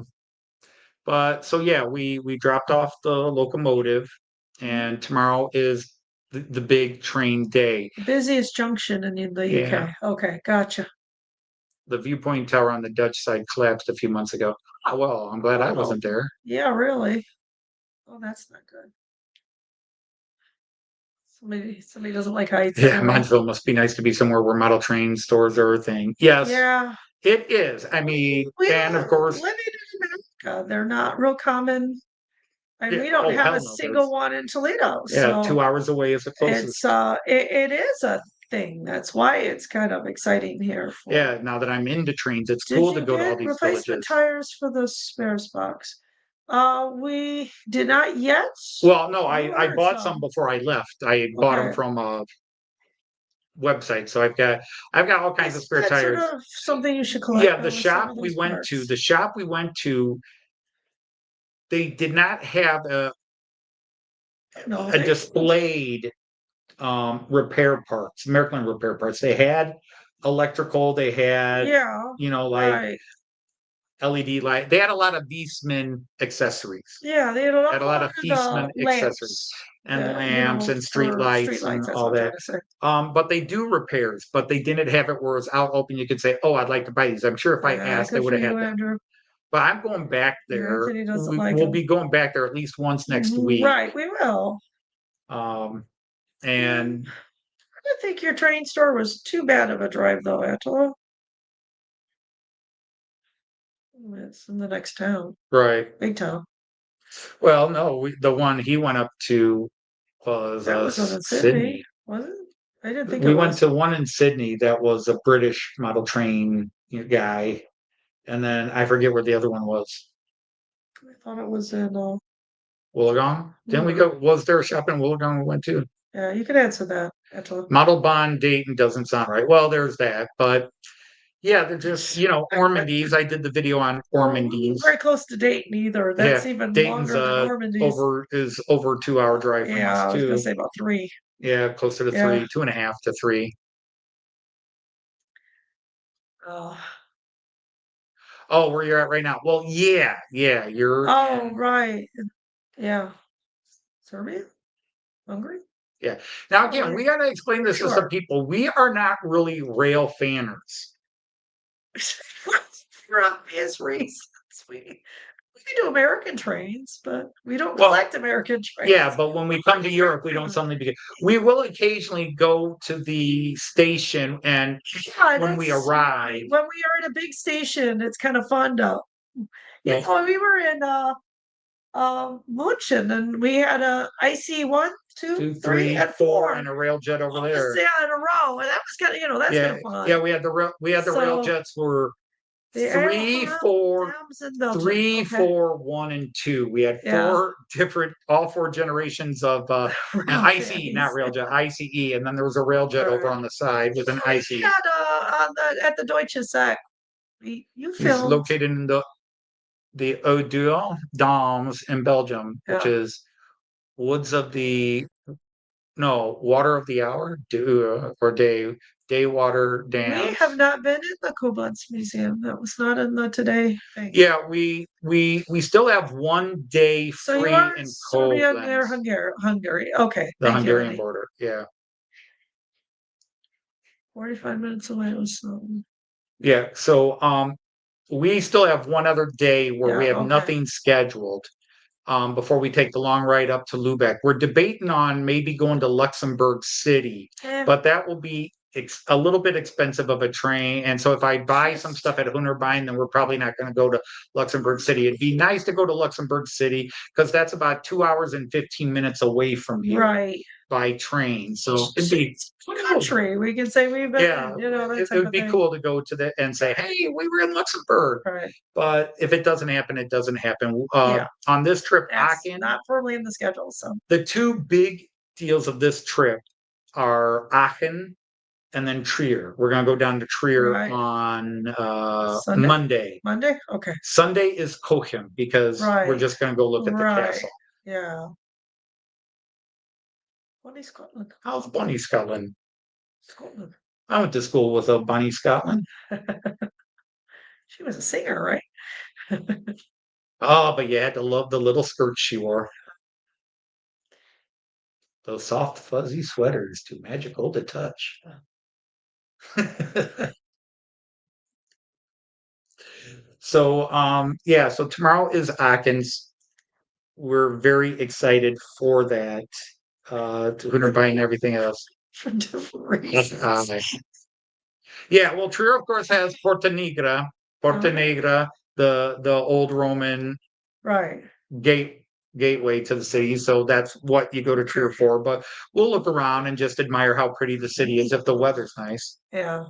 [SPEAKER 1] But so yeah, we dropped off the locomotive, and tomorrow is the big train day.
[SPEAKER 2] The busiest junction in the UK. Okay, gotcha.
[SPEAKER 1] The viewpoint tower on the Dutch side collapsed a few months ago. Oh, well, I'm glad I wasn't there.
[SPEAKER 2] Yeah, really. Oh, that's not good. Somebody doesn't like heights.
[SPEAKER 1] Yeah, Montville must be nice to be somewhere where model train stores are a thing. Yes.
[SPEAKER 2] Yeah.
[SPEAKER 1] It is. I mean, and of course,
[SPEAKER 2] living in America, they're not real common. We don't have a single one in Toledo.
[SPEAKER 1] Yeah, so 2 hours away is the closest.
[SPEAKER 2] It is a thing. That's why it's kind of exciting here.
[SPEAKER 1] Yeah, now that I'm into trains, it's
[SPEAKER 2] Did
[SPEAKER 1] cool
[SPEAKER 2] you
[SPEAKER 1] to go to all
[SPEAKER 2] get
[SPEAKER 1] these
[SPEAKER 2] replacement
[SPEAKER 1] villages.
[SPEAKER 2] tires for the spares box? We did not yet.
[SPEAKER 1] Well, no, I
[SPEAKER 2] ordered
[SPEAKER 1] bought some before I left. I bought them
[SPEAKER 2] Okay.
[SPEAKER 1] from a website, so I've got all kinds of
[SPEAKER 2] Is
[SPEAKER 1] spare
[SPEAKER 2] that sort
[SPEAKER 1] tires.
[SPEAKER 2] of something you should collect?
[SPEAKER 1] Yeah,
[SPEAKER 2] though,
[SPEAKER 1] the
[SPEAKER 2] with some
[SPEAKER 1] shop
[SPEAKER 2] of
[SPEAKER 1] we
[SPEAKER 2] those
[SPEAKER 1] went to,
[SPEAKER 2] parts?
[SPEAKER 1] they did not have
[SPEAKER 2] No,
[SPEAKER 1] a displayed repair parts, American repair parts. They had electrical, they had,
[SPEAKER 2] Yeah,
[SPEAKER 1] like
[SPEAKER 2] right.
[SPEAKER 1] LED light. They had a lot of Eastman accessories.
[SPEAKER 2] Yeah, they had
[SPEAKER 1] Had a lot of Eastman accessories
[SPEAKER 2] lamps.
[SPEAKER 1] and
[SPEAKER 2] You
[SPEAKER 1] lamps
[SPEAKER 2] know,
[SPEAKER 1] and street
[SPEAKER 2] for
[SPEAKER 1] lights and
[SPEAKER 2] streetlights. That's
[SPEAKER 1] all
[SPEAKER 2] what I'm trying
[SPEAKER 1] that.
[SPEAKER 2] to say.
[SPEAKER 1] But they do repairs, but they didn't have it where it's out open. You could say, "Oh, I'd like to buy these." I'm sure if I
[SPEAKER 2] Yeah,
[SPEAKER 1] asked, they
[SPEAKER 2] good
[SPEAKER 1] would
[SPEAKER 2] for
[SPEAKER 1] have
[SPEAKER 2] you,
[SPEAKER 1] had them.
[SPEAKER 2] Andrew.
[SPEAKER 1] But I'm going back
[SPEAKER 2] Yeah,
[SPEAKER 1] there.
[SPEAKER 2] Anthony doesn't like
[SPEAKER 1] We'll
[SPEAKER 2] them.
[SPEAKER 1] be going back there at least once next week.
[SPEAKER 2] Right, we will.
[SPEAKER 1] And
[SPEAKER 2] I didn't think your train store was too bad of a drive, though, Attila. It's in the next town,
[SPEAKER 1] right.
[SPEAKER 2] big town.
[SPEAKER 1] Well, no, the one he went up to was
[SPEAKER 2] That was in
[SPEAKER 1] Sydney.
[SPEAKER 2] was it? I didn't think
[SPEAKER 1] We
[SPEAKER 2] it
[SPEAKER 1] went
[SPEAKER 2] was.
[SPEAKER 1] to one in Sydney that was a British model train guy, and then I forget where the other one was.
[SPEAKER 2] I thought it was in.
[SPEAKER 1] Wollongong? Didn't we go? Was there a shop in Wollongong we went to?
[SPEAKER 2] Yeah, you can answer that, Attila.
[SPEAKER 1] Model Bond Dayton doesn't sound right. Well, there's that, but yeah, they're just Ormondy's. I did the video on Ormondy's.
[SPEAKER 2] Very close to Dayton, either. That's
[SPEAKER 1] Yeah,
[SPEAKER 2] even
[SPEAKER 1] Dayton's
[SPEAKER 2] longer than Normandy's.
[SPEAKER 1] over 2-hour drive from
[SPEAKER 2] Yeah, I
[SPEAKER 1] us
[SPEAKER 2] was gonna
[SPEAKER 1] too.
[SPEAKER 2] say about 3.
[SPEAKER 1] Yeah, closer to
[SPEAKER 2] Yeah.
[SPEAKER 1] 3, 2.5 to 3.
[SPEAKER 2] Oh,
[SPEAKER 1] Oh, where you're at right now? Well, yeah, you're.
[SPEAKER 2] oh, right. Yeah. Serbia? Hungary?
[SPEAKER 1] Yeah. Now
[SPEAKER 2] Oh,
[SPEAKER 1] again,
[SPEAKER 2] right.
[SPEAKER 1] we got to explain this to some people. We are not really rail fanners.
[SPEAKER 2] For obvious reasons. We can do American trains, but we don't
[SPEAKER 1] Well,
[SPEAKER 2] collect American trains.
[SPEAKER 1] Yeah, but when we come to Europe, we don't suddenly begin. We will occasionally go to the station, and
[SPEAKER 2] Yeah,
[SPEAKER 1] when we
[SPEAKER 2] that's
[SPEAKER 1] arrive,
[SPEAKER 2] when we are at a big station, it's kind of fun to.
[SPEAKER 1] Yeah.
[SPEAKER 2] We were in Munchen, and we had a IC 1, 2,
[SPEAKER 1] 2,
[SPEAKER 2] 3,
[SPEAKER 1] 3,
[SPEAKER 2] and
[SPEAKER 1] 4,
[SPEAKER 2] 4
[SPEAKER 1] and a rail jet over
[SPEAKER 2] almost,
[SPEAKER 1] there.
[SPEAKER 2] yeah, in a row, and that was kind of that's kind
[SPEAKER 1] Yeah,
[SPEAKER 2] of fun.
[SPEAKER 1] yeah, we had the rail jets were
[SPEAKER 2] The
[SPEAKER 1] 3, 4,
[SPEAKER 2] Amsterdam's in Belgium.
[SPEAKER 1] 3,
[SPEAKER 2] Okay.
[SPEAKER 1] 4, 1, and 2. We had
[SPEAKER 2] Yeah.
[SPEAKER 1] 4 different, all 4 generations of ICE, not railjet, ICE, and then there was a railjet over on the side with an ICE.
[SPEAKER 2] Yeah, at the Deutsche Sack. You
[SPEAKER 1] He's
[SPEAKER 2] filmed.
[SPEAKER 1] located in the Oudeur Dams in Belgium, which
[SPEAKER 2] Yeah.
[SPEAKER 1] is woods of the water of the hour, or day water dams.
[SPEAKER 2] We have not been in the Koblenz Museum. That was not in the today thing.
[SPEAKER 1] Yeah, we still have one day
[SPEAKER 2] So
[SPEAKER 1] free
[SPEAKER 2] you are
[SPEAKER 1] in
[SPEAKER 2] Serbia near
[SPEAKER 1] Koblenz,
[SPEAKER 2] Hungary. Okay.
[SPEAKER 1] the
[SPEAKER 2] Thank you,
[SPEAKER 1] Hungarian
[SPEAKER 2] Andy.
[SPEAKER 1] border. Yeah.
[SPEAKER 2] 45 minutes away was
[SPEAKER 1] Yeah. So we still have one other day where we
[SPEAKER 2] Yeah,
[SPEAKER 1] have
[SPEAKER 2] okay.
[SPEAKER 1] nothing scheduled before we take the long ride up to Lubeck. We're debating on maybe going to Luxembourg City, but that will be a little bit expensive of a train. And so if I buy some stuff at Hornby, then we're probably not going to go to Luxembourg City. It'd be nice to go to Luxembourg City because that's about 2 hours and 15 minutes away from here
[SPEAKER 2] Right.
[SPEAKER 1] by train. So it'd be
[SPEAKER 2] country. We can say we've been,
[SPEAKER 1] yeah,
[SPEAKER 2] that
[SPEAKER 1] it
[SPEAKER 2] type
[SPEAKER 1] would
[SPEAKER 2] of
[SPEAKER 1] be
[SPEAKER 2] thing.
[SPEAKER 1] cool to go to the and say, hey, we were in Luxembourg.
[SPEAKER 2] Right.
[SPEAKER 1] But if it doesn't happen, it doesn't happen.
[SPEAKER 2] Yeah.
[SPEAKER 1] On this trip,
[SPEAKER 2] That's
[SPEAKER 1] Aachen,
[SPEAKER 2] not firmly in the schedule. So
[SPEAKER 1] the 2 big deals of this trip are Aachen and then Trier. We're going to go down to Trier
[SPEAKER 2] Right.
[SPEAKER 1] on
[SPEAKER 2] Sunday?
[SPEAKER 1] Monday.
[SPEAKER 2] Monday? Okay.
[SPEAKER 1] Sunday is Cochem because we're just going to go look at the castle.
[SPEAKER 2] Yeah. Bonnie Scotland.
[SPEAKER 1] How's Bonnie Scotland?
[SPEAKER 2] Scotland.
[SPEAKER 1] I went to school with a Bonnie Scotland.
[SPEAKER 2] She was a singer, right?
[SPEAKER 1] Oh, but you had to love the little skirts she wore. Those soft, fuzzy sweaters, too magical to touch. So, so tomorrow is Atkins. We're very excited for that. To Hornby and everything else.
[SPEAKER 2] For different reasons.
[SPEAKER 1] Yeah, well, Trier, of course, has Porta Negra, the old Roman
[SPEAKER 2] Right.
[SPEAKER 1] gateway to the city. So that's what you go to Trier for. But we'll look around and just admire how pretty the city is if the weather's nice.
[SPEAKER 2] Yeah.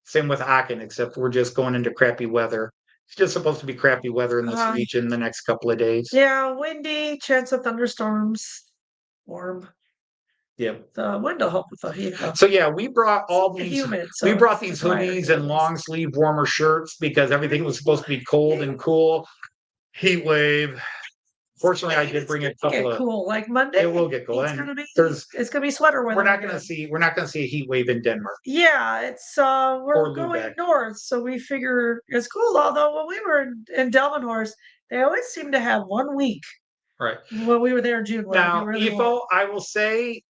[SPEAKER 1] Same with Aachen, except we're just going into crappy weather. It's just supposed to be crappy weather in this region the next couple of days.
[SPEAKER 2] Yeah, windy, chance of thunderstorms, warm.
[SPEAKER 1] Yep.
[SPEAKER 2] The wind will help with the heat.
[SPEAKER 1] So yeah, we brought all these.
[SPEAKER 2] Humid,
[SPEAKER 1] We
[SPEAKER 2] so
[SPEAKER 1] brought
[SPEAKER 2] it's
[SPEAKER 1] these
[SPEAKER 2] drier
[SPEAKER 1] hoodies
[SPEAKER 2] than
[SPEAKER 1] and
[SPEAKER 2] it is.
[SPEAKER 1] long sleeve warmer shirts because everything was supposed to be cold and cool. Heat wave. Fortunately, I did bring a couple of.
[SPEAKER 2] Cool, like Monday.
[SPEAKER 1] It will get cool.
[SPEAKER 2] It's
[SPEAKER 1] And
[SPEAKER 2] gonna be.
[SPEAKER 1] there's.
[SPEAKER 2] It's gonna be sweater weather.
[SPEAKER 1] We're not going to see a heat wave in Denmark.
[SPEAKER 2] Yeah, it's we're
[SPEAKER 1] Or
[SPEAKER 2] going
[SPEAKER 1] Lubeck.
[SPEAKER 2] north, so we figure it's cool. Although when we were in Delmenhorst, they always seem to have 1 week.
[SPEAKER 1] Right.
[SPEAKER 2] When we were there in June.
[SPEAKER 1] Now, Ifo, I will say,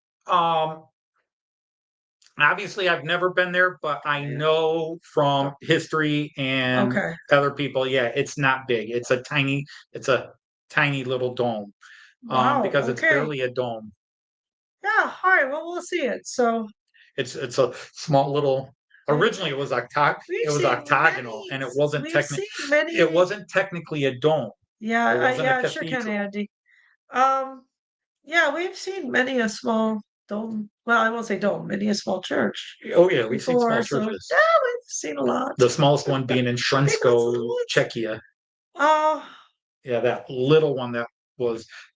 [SPEAKER 1] obviously I've never been there, but I know from history and
[SPEAKER 2] Okay.
[SPEAKER 1] other people, yeah, it's not big. It's a tiny little dome.
[SPEAKER 2] Wow,
[SPEAKER 1] Because it's
[SPEAKER 2] okay.
[SPEAKER 1] barely a dome.
[SPEAKER 2] Yeah, all right. Well, we'll see it. So
[SPEAKER 1] It's a small little. Originally, it was octagonal, and it wasn't technically a dome.
[SPEAKER 2] Yeah,
[SPEAKER 1] It wasn't a
[SPEAKER 2] yeah, it sure can,
[SPEAKER 1] cathedral.
[SPEAKER 2] Andy. Yeah, we've seen many a small dome. Well, I won't say dome, many a small church.
[SPEAKER 1] Oh yeah, we've seen small
[SPEAKER 2] before, so
[SPEAKER 1] churches.
[SPEAKER 2] yeah, we've seen a lot.
[SPEAKER 1] The smallest one being in Shrunsko, Czechia.
[SPEAKER 2] Oh,
[SPEAKER 1] Yeah, that little one that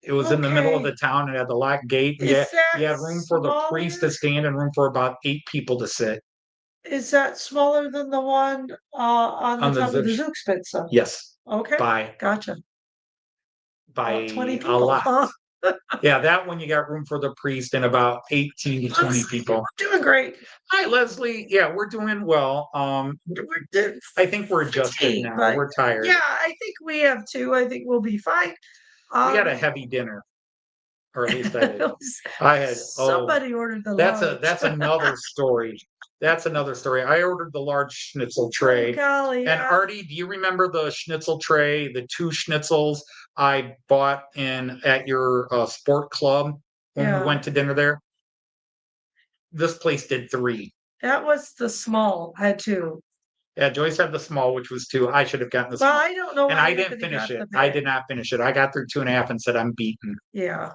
[SPEAKER 1] it was in the middle of
[SPEAKER 2] okay.
[SPEAKER 1] the town and had the locked gate.
[SPEAKER 2] Is
[SPEAKER 1] Yeah,
[SPEAKER 2] that
[SPEAKER 1] you had room for the priest to
[SPEAKER 2] smaller?
[SPEAKER 1] stand and room for about 8 people to sit.
[SPEAKER 2] Is that smaller than the one on the
[SPEAKER 1] On the
[SPEAKER 2] top of the
[SPEAKER 1] Zugspitze.
[SPEAKER 2] Zugspitze?
[SPEAKER 1] Yes,
[SPEAKER 2] Okay, gotcha.
[SPEAKER 1] by
[SPEAKER 2] 20
[SPEAKER 1] a
[SPEAKER 2] people,
[SPEAKER 1] lot.
[SPEAKER 2] huh?
[SPEAKER 1] Yeah, that one you got room for the priest and about 18 to 20 people.
[SPEAKER 2] Doing great.
[SPEAKER 1] Hi, Leslie. Yeah, we're doing well. I think we're adjusted now.
[SPEAKER 2] but
[SPEAKER 1] We're tired.
[SPEAKER 2] Yeah, I think we have too. I think we'll be fine.
[SPEAKER 1] We had a heavy dinner, or at least I did. I had.
[SPEAKER 2] Somebody ordered the
[SPEAKER 1] That's
[SPEAKER 2] large.
[SPEAKER 1] that's another story. That's another story. I ordered the large schnitzel tray.
[SPEAKER 2] Golly,
[SPEAKER 1] And Artie, do you remember the schnitzel tray, the 2 schnitzels I bought at your sport club when we went to dinner there? This place did 3.
[SPEAKER 2] That was the small. I had 2.
[SPEAKER 1] Yeah, Joyce had the small, which was 2. I should have gotten the small.
[SPEAKER 2] Well, I don't know.
[SPEAKER 1] And I didn't finish it. I did not finish it. I got through 2.5 and said, I'm beaten.
[SPEAKER 2] Yeah.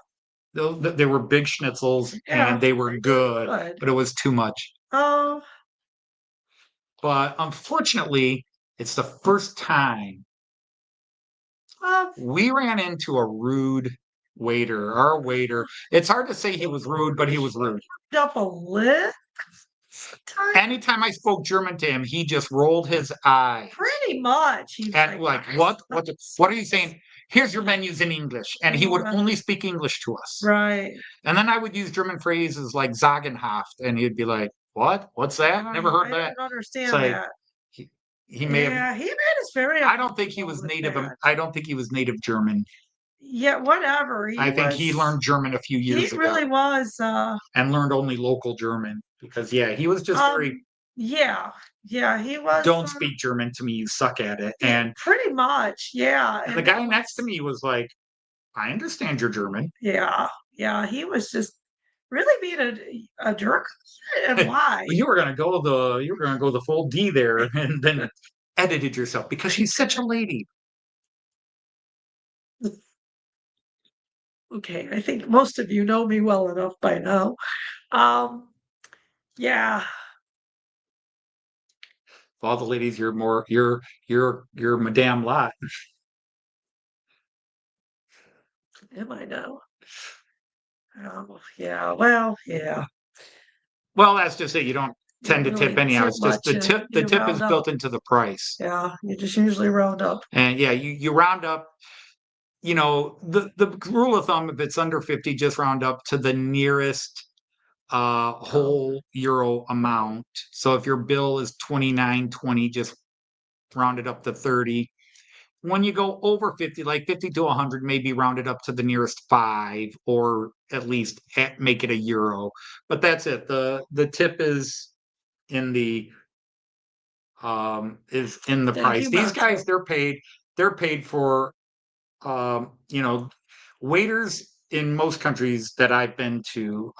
[SPEAKER 1] They were big schnitzels and they were good, but it was too much.
[SPEAKER 2] Oh.
[SPEAKER 1] But unfortunately, it's the first time we ran into a rude waiter. Our waiter. It's hard to say he was rude, but he was rude.
[SPEAKER 2] Up a lip.
[SPEAKER 1] Anytime I spoke German to him, he just rolled his eye.
[SPEAKER 2] Pretty much. He's
[SPEAKER 1] and like what are you saying? Here's your menus in English. And he would only speak English to us.
[SPEAKER 2] Right.
[SPEAKER 1] And then I would use German phrases like Sagenhaft, and he'd be like, what? What's that? Never heard that.
[SPEAKER 2] I don't understand that.
[SPEAKER 1] He may have.
[SPEAKER 2] Yeah, he made us very.
[SPEAKER 1] I don't think he was native. I don't think he was native German.
[SPEAKER 2] Yeah, whatever.
[SPEAKER 1] I think he learned German a few years ago.
[SPEAKER 2] He really was.
[SPEAKER 1] And learned only local German because he was just very.
[SPEAKER 2] Yeah, he was.
[SPEAKER 1] Don't speak German to me. You suck at it. And
[SPEAKER 2] pretty much, yeah.
[SPEAKER 1] And the guy next to me was like, I understand your German.
[SPEAKER 2] Yeah, he was just really being a jerk. And why?
[SPEAKER 1] You were gonna go the full D there, and then edited yourself because she's such a lady.
[SPEAKER 2] Okay, I think most of you know me well enough by now. Yeah.
[SPEAKER 1] All the ladies, you're Madame Lot.
[SPEAKER 2] Am I now? Oh, yeah. Well, yeah.
[SPEAKER 1] Well, that's just it. You don't tend to tip anyhow. It's just the tip. The tip is built into the price.
[SPEAKER 2] Yeah, you just usually round up.
[SPEAKER 1] And yeah, you round up. You know, the rule of thumb, if it's under 50, just round up to the nearest whole euro amount. So if your bill is 29.20, just round it up to 30. When you go over 50, like 50 to 100, maybe round it up to the nearest 5, or at least make it a euro. But that's it. The tip is in the price. These guys, they're paid for. Waiters in most countries that I've been to,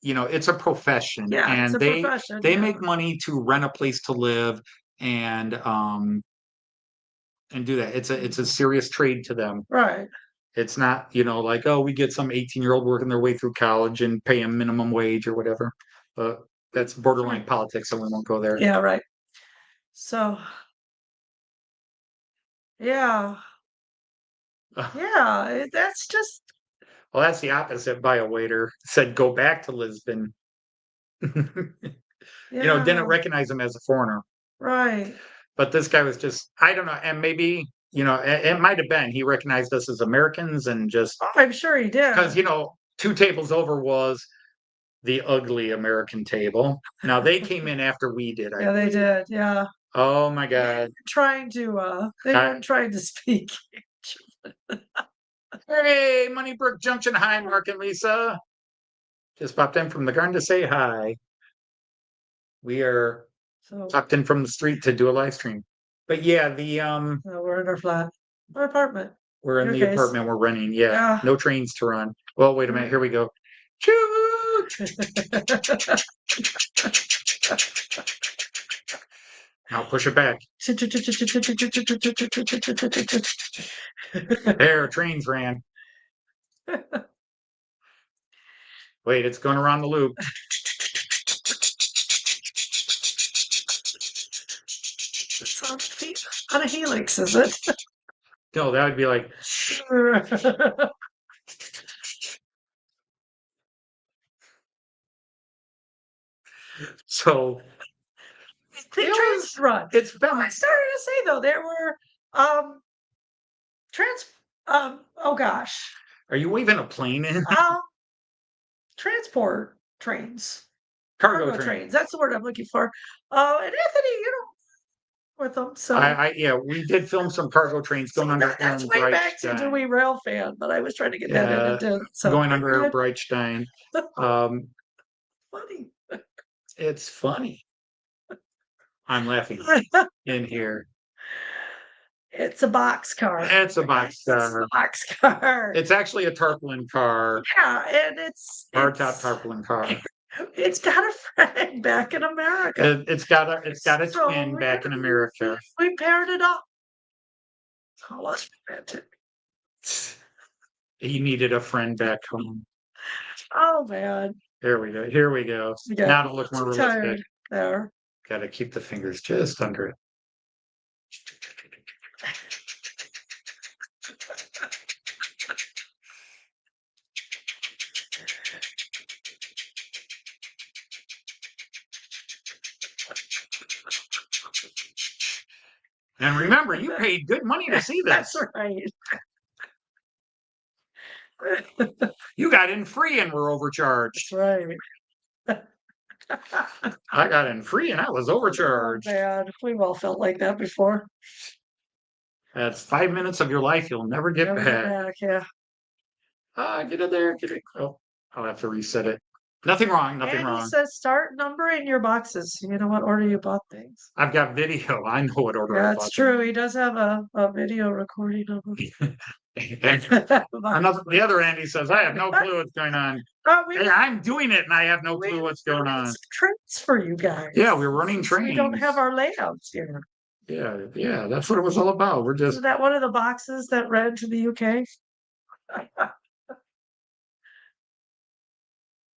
[SPEAKER 1] it's a profession, and they make money to rent a place to live, and and do that. It's a serious trade to them.
[SPEAKER 2] Right.
[SPEAKER 1] It's not, like, oh, we get some 18-year-old working their way through college and pay them minimum wage or whatever. But that's borderline politics, so we won't go there.
[SPEAKER 2] Yeah, right. So, yeah. Yeah, that's just
[SPEAKER 1] Well, that's the opposite by a waiter. Said go back to Lisbon.
[SPEAKER 2] yeah,
[SPEAKER 1] Didn't recognize him as a foreigner.
[SPEAKER 2] right.
[SPEAKER 1] But this guy was just, I don't know, and maybe, it might have been he recognized us as Americans and just
[SPEAKER 2] Oh, I'm sure he did.
[SPEAKER 1] because, 2 tables over was the ugly American table. Now they came in after we did.
[SPEAKER 2] Yeah, they did. Yeah.
[SPEAKER 1] Oh my God.
[SPEAKER 2] They weren't trying to speak.
[SPEAKER 1] Hey, Moneybrook Junction. Hi, Mark and Lisa. Just popped in from the garden to say hi. We are
[SPEAKER 2] So
[SPEAKER 1] popped in from the street to do a live stream. But yeah,
[SPEAKER 2] we're in our flat, our apartment.
[SPEAKER 1] we're in
[SPEAKER 2] Your
[SPEAKER 1] the
[SPEAKER 2] case.
[SPEAKER 1] apartment we're renting. Yeah.
[SPEAKER 2] Yeah.
[SPEAKER 1] No trains to run. Well, wait a minute. Here we go. Now push it back. There, trains ran. Wait, it's going around the loop.
[SPEAKER 2] It's on a helix, is it?
[SPEAKER 1] No, that would be like. So
[SPEAKER 2] The trains run.
[SPEAKER 1] it's been.
[SPEAKER 2] I started to say though, there were oh gosh.
[SPEAKER 1] Are you waving a plane in?
[SPEAKER 2] Transport trains.
[SPEAKER 1] Cargo
[SPEAKER 2] Trains.
[SPEAKER 1] train.
[SPEAKER 2] That's the word I'm looking for. And Anthony, with them. So
[SPEAKER 1] yeah, we did film some cargo trains going under.
[SPEAKER 2] That's way back to Do We Rail fan, but I was trying to get that in. It did. So
[SPEAKER 1] going under Air Breitstein.
[SPEAKER 2] Funny.
[SPEAKER 1] It's funny. I'm laughing in here.
[SPEAKER 2] It's a box car.
[SPEAKER 1] It's a box car.
[SPEAKER 2] It's a box car.
[SPEAKER 1] It's actually a tarpaulin car.
[SPEAKER 2] Yeah, and it's
[SPEAKER 1] hardtop tarpaulin car.
[SPEAKER 2] It's got a friend back in America.
[SPEAKER 1] It's got a twin back in America.
[SPEAKER 2] We paired it up. Oh, let's romantic.
[SPEAKER 1] He needed a friend back home.
[SPEAKER 2] Oh man.
[SPEAKER 1] Here we go. Here we go.
[SPEAKER 2] Yeah,
[SPEAKER 1] now to look more realistic.
[SPEAKER 2] There.
[SPEAKER 1] Got to keep the fingers just under it. And remember, you paid good money to see this.
[SPEAKER 2] That's right.
[SPEAKER 1] You got in free and were overcharged.
[SPEAKER 2] That's right.
[SPEAKER 1] I got in free and I was overcharged.
[SPEAKER 2] Oh, man, we've all felt like that before.
[SPEAKER 1] That's 5 minutes of your life you'll never get back.
[SPEAKER 2] Yeah.
[SPEAKER 1] Get in there. Get it. Oh, I'll have to reset it. Nothing wrong. Nothing wrong.
[SPEAKER 2] He says start numbering your boxes. You know what order you bought things.
[SPEAKER 1] I've got video. I know what order I bought.
[SPEAKER 2] That's true. He does have a video recording of them.
[SPEAKER 1] The other Andy says, I have no clue what's going on. Hey, I'm doing it and I have no clue what's going on.
[SPEAKER 2] Trains for you guys.
[SPEAKER 1] Yeah, we're running trains.
[SPEAKER 2] We don't have our layouts here.
[SPEAKER 1] Yeah, that's what it was all about. We're just.
[SPEAKER 2] Is that one of the boxes that ran to the UK?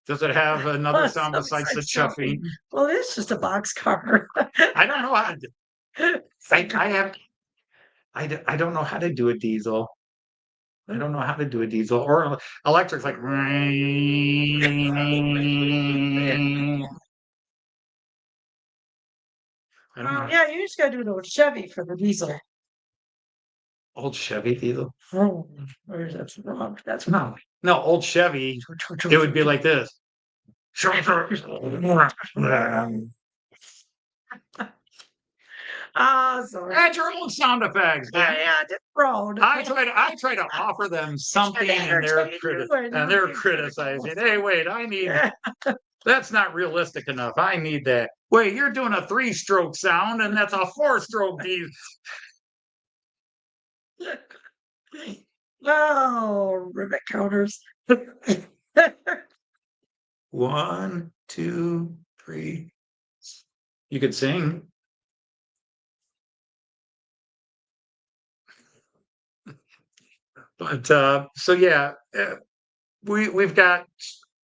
[SPEAKER 1] Does it have another sound besides the chuffing?
[SPEAKER 2] Well, it's just a box car.
[SPEAKER 1] I don't know how to. I don't know how to do a diesel. I don't know how to do a diesel or electric's like.
[SPEAKER 2] Yeah, you just gotta do an old Chevy for the diesel.
[SPEAKER 1] Old Chevy diesel?
[SPEAKER 2] Oh, that's wrong. That's
[SPEAKER 1] no, old Chevy. It would be like this. Sorry. Add your own sound effects.
[SPEAKER 2] Yeah, different.
[SPEAKER 1] I try to offer them something, and they're criticizing. Hey, wait, I need. That's not realistic enough. I need that. Wait, you're doing a 3-stroke sound, and that's a 4-stroke diesel.
[SPEAKER 2] Oh, rivet counters.
[SPEAKER 1] 1, 2, 3. You could sing. But so yeah, we've got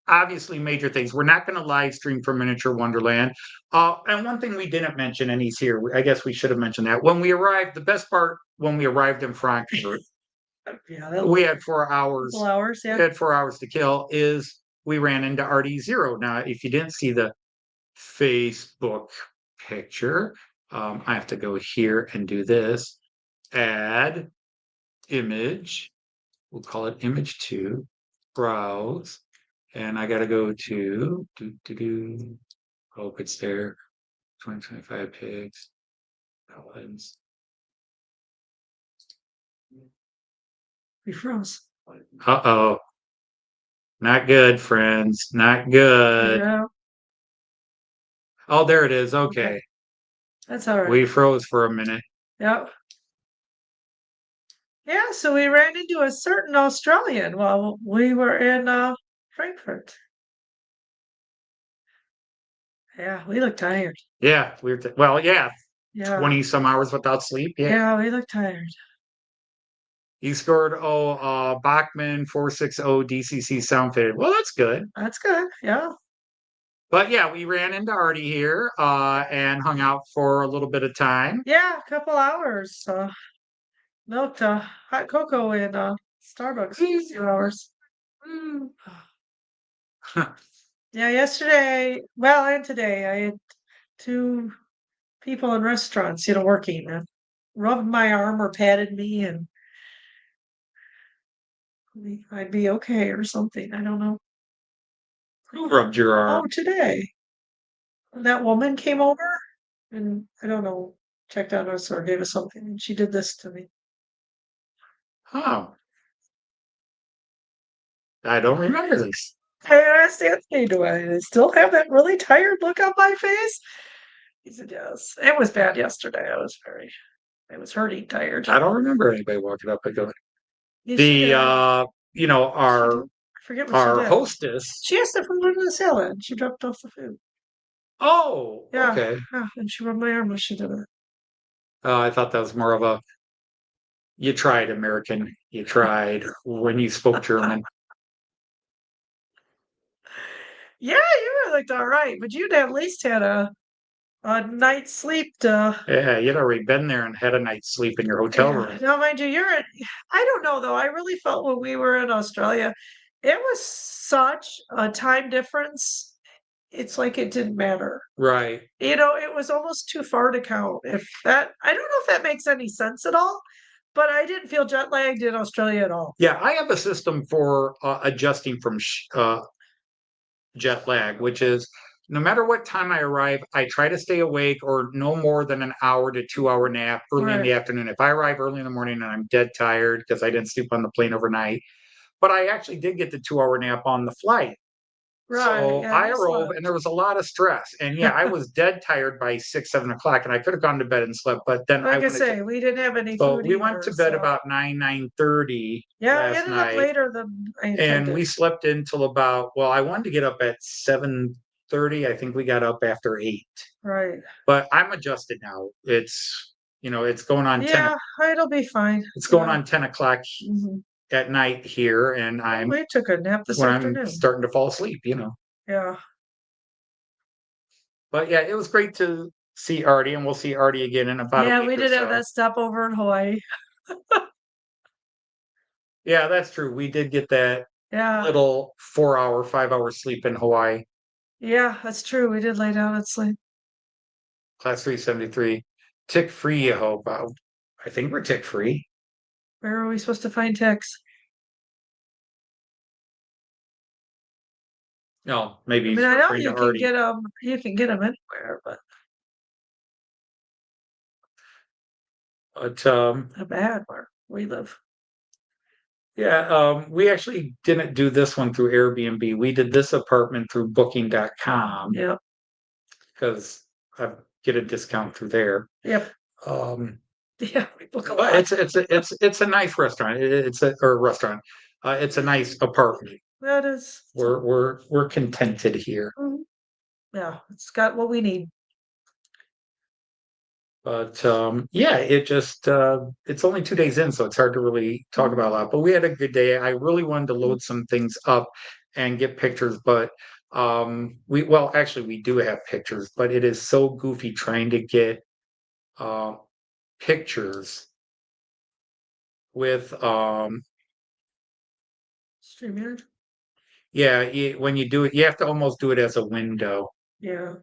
[SPEAKER 1] obviously major things. We're not going to live stream from Miniature Wonderland. And one thing we didn't mention, and he's here. I guess we should have mentioned that when we arrived. The best part when we arrived in Frankfurt,
[SPEAKER 2] Yeah,
[SPEAKER 1] we had 4 hours.
[SPEAKER 2] couple hours,
[SPEAKER 1] We
[SPEAKER 2] yeah.
[SPEAKER 1] had 4 hours to kill. Is we ran into RD0. Now, if you didn't see the Facebook picture, I have to go here and do this. Add image. We'll call it image 2. Browse. And I got to go to hope it's there. 2025 pigs. Balance.
[SPEAKER 2] We froze.
[SPEAKER 1] Uh-oh. Not good, friends. Not good.
[SPEAKER 2] Yeah,
[SPEAKER 1] Oh, there it is. Okay.
[SPEAKER 2] that's all right.
[SPEAKER 1] We froze for a minute.
[SPEAKER 2] Yep. Yeah, so we ran into a certain Australian while we were in Frankfurt. Yeah, we look tired.
[SPEAKER 1] Yeah, well, yeah,
[SPEAKER 2] Yeah.
[SPEAKER 1] 20 some hours without sleep. Yeah.
[SPEAKER 2] Yeah, we look tired.
[SPEAKER 1] He scored Bachman 460 DCC sound fitted. Well, that's good.
[SPEAKER 2] That's good. Yeah.
[SPEAKER 1] But yeah, we ran into Artie here and hung out for a little bit of time.
[SPEAKER 2] Yeah, a couple hours. Milked hot cocoa in Starbucks for a few hours. Yeah, yesterday, well, and today, I had 2 people in restaurants, working, rubbed my arm or patted me, and I'd be okay or something. I don't know.
[SPEAKER 1] Who rubbed your arm?
[SPEAKER 2] Oh, today. That woman came over and I don't know, checked on us or gave us something, and she did this to me.
[SPEAKER 1] Oh. I don't remember this.
[SPEAKER 2] I asked Anthony, do I still have that really tired look on my face? He said, yes. It was bad yesterday. I was hurting, tired.
[SPEAKER 1] I don't remember anybody walking up and going.
[SPEAKER 2] Yes, she did.
[SPEAKER 1] I
[SPEAKER 2] forget what she
[SPEAKER 1] our
[SPEAKER 2] did.
[SPEAKER 1] hostess.
[SPEAKER 2] She asked if I'm going to the salad, and she dropped off the food.
[SPEAKER 1] Oh,
[SPEAKER 2] Yeah.
[SPEAKER 1] okay.
[SPEAKER 2] Yeah, and she rubbed my arm when she did it.
[SPEAKER 1] I thought that was more of a you tried American. You tried when you spoke German.
[SPEAKER 2] Yeah, you looked all right, but you'd at least had a night's sleep to.
[SPEAKER 1] Yeah, you'd already been there and had a night's sleep in your hotel room.
[SPEAKER 2] Now, mind you, I don't know though. I really felt when we were in Australia, it was such a time difference. It's like it didn't matter.
[SPEAKER 1] Right.
[SPEAKER 2] It was almost too far to count. I don't know if that makes any sense at all, but I didn't feel jet lagged in Australia at all.
[SPEAKER 1] Yeah, I have a system for adjusting from jet lag, which is no matter what time I arrive, I try to stay awake or no more than an hour to 2 hour nap early in the afternoon. If I arrive early in the morning and I'm dead tired because I didn't sleep on the plane overnight, but I actually did get the 2 hour nap on the flight. So
[SPEAKER 2] Yeah,
[SPEAKER 1] I arose and there was a lot of stress. And yeah, I was dead tired by 6, 7 o'clock and I could have gone to bed and slept, but then
[SPEAKER 2] like I say, we didn't have any
[SPEAKER 1] so
[SPEAKER 2] food
[SPEAKER 1] we went to bed
[SPEAKER 2] so.
[SPEAKER 1] about 9:30
[SPEAKER 2] Yeah,
[SPEAKER 1] last
[SPEAKER 2] ended
[SPEAKER 1] night.
[SPEAKER 2] up later than I
[SPEAKER 1] And
[SPEAKER 2] intended.
[SPEAKER 1] we slept until about, well, I wanted to get up at 7:30. I think we got up after 8.
[SPEAKER 2] Right.
[SPEAKER 1] But I'm adjusted now. It's going on 10.
[SPEAKER 2] Yeah, it'll be fine.
[SPEAKER 1] It's going on 10 o'clock
[SPEAKER 2] Mhm.
[SPEAKER 1] at night here, and
[SPEAKER 2] We took a nap this
[SPEAKER 1] when
[SPEAKER 2] afternoon.
[SPEAKER 1] I'm starting to fall asleep,
[SPEAKER 2] Yeah.
[SPEAKER 1] But yeah, it was great to see Artie, and we'll see Artie again in about a
[SPEAKER 2] Yeah,
[SPEAKER 1] week
[SPEAKER 2] we
[SPEAKER 1] or
[SPEAKER 2] did have
[SPEAKER 1] so.
[SPEAKER 2] that stopover in Hawaii.
[SPEAKER 1] Yeah, that's true. We did get that
[SPEAKER 2] Yeah.
[SPEAKER 1] little 4 hour, 5 hour sleep in Hawaii.
[SPEAKER 2] Yeah, that's true. We did lay down and sleep.
[SPEAKER 1] Class 373. Tick free, I hope. I think we're tick free.
[SPEAKER 2] Where are we supposed to find ticks?
[SPEAKER 1] No, maybe
[SPEAKER 2] I
[SPEAKER 1] he's
[SPEAKER 2] mean, I know
[SPEAKER 1] referring
[SPEAKER 2] you
[SPEAKER 1] to
[SPEAKER 2] can
[SPEAKER 1] Artie.
[SPEAKER 2] get them. You can get them anywhere, but not bad where we live.
[SPEAKER 1] Yeah, we actually didn't do this one through Airbnb. We did this apartment through booking.com.
[SPEAKER 2] Yep.
[SPEAKER 1] Because I get a discount through there.
[SPEAKER 2] Yep. Yeah, we book a lot.
[SPEAKER 1] It's a nice restaurant. It's a restaurant. It's a nice apartment.
[SPEAKER 2] That is.
[SPEAKER 1] We're contented here.
[SPEAKER 2] Yeah, it's got what we need.
[SPEAKER 1] But yeah, it just it's only 2 days in, so it's hard to really talk about a lot. But we had a good day. I really wanted to load some things up and get pictures, but actually we do have pictures, but it is so goofy trying to get pictures with
[SPEAKER 2] StreamYard.
[SPEAKER 1] yeah, when you do it, you have to almost do it as a window.
[SPEAKER 2] Yeah.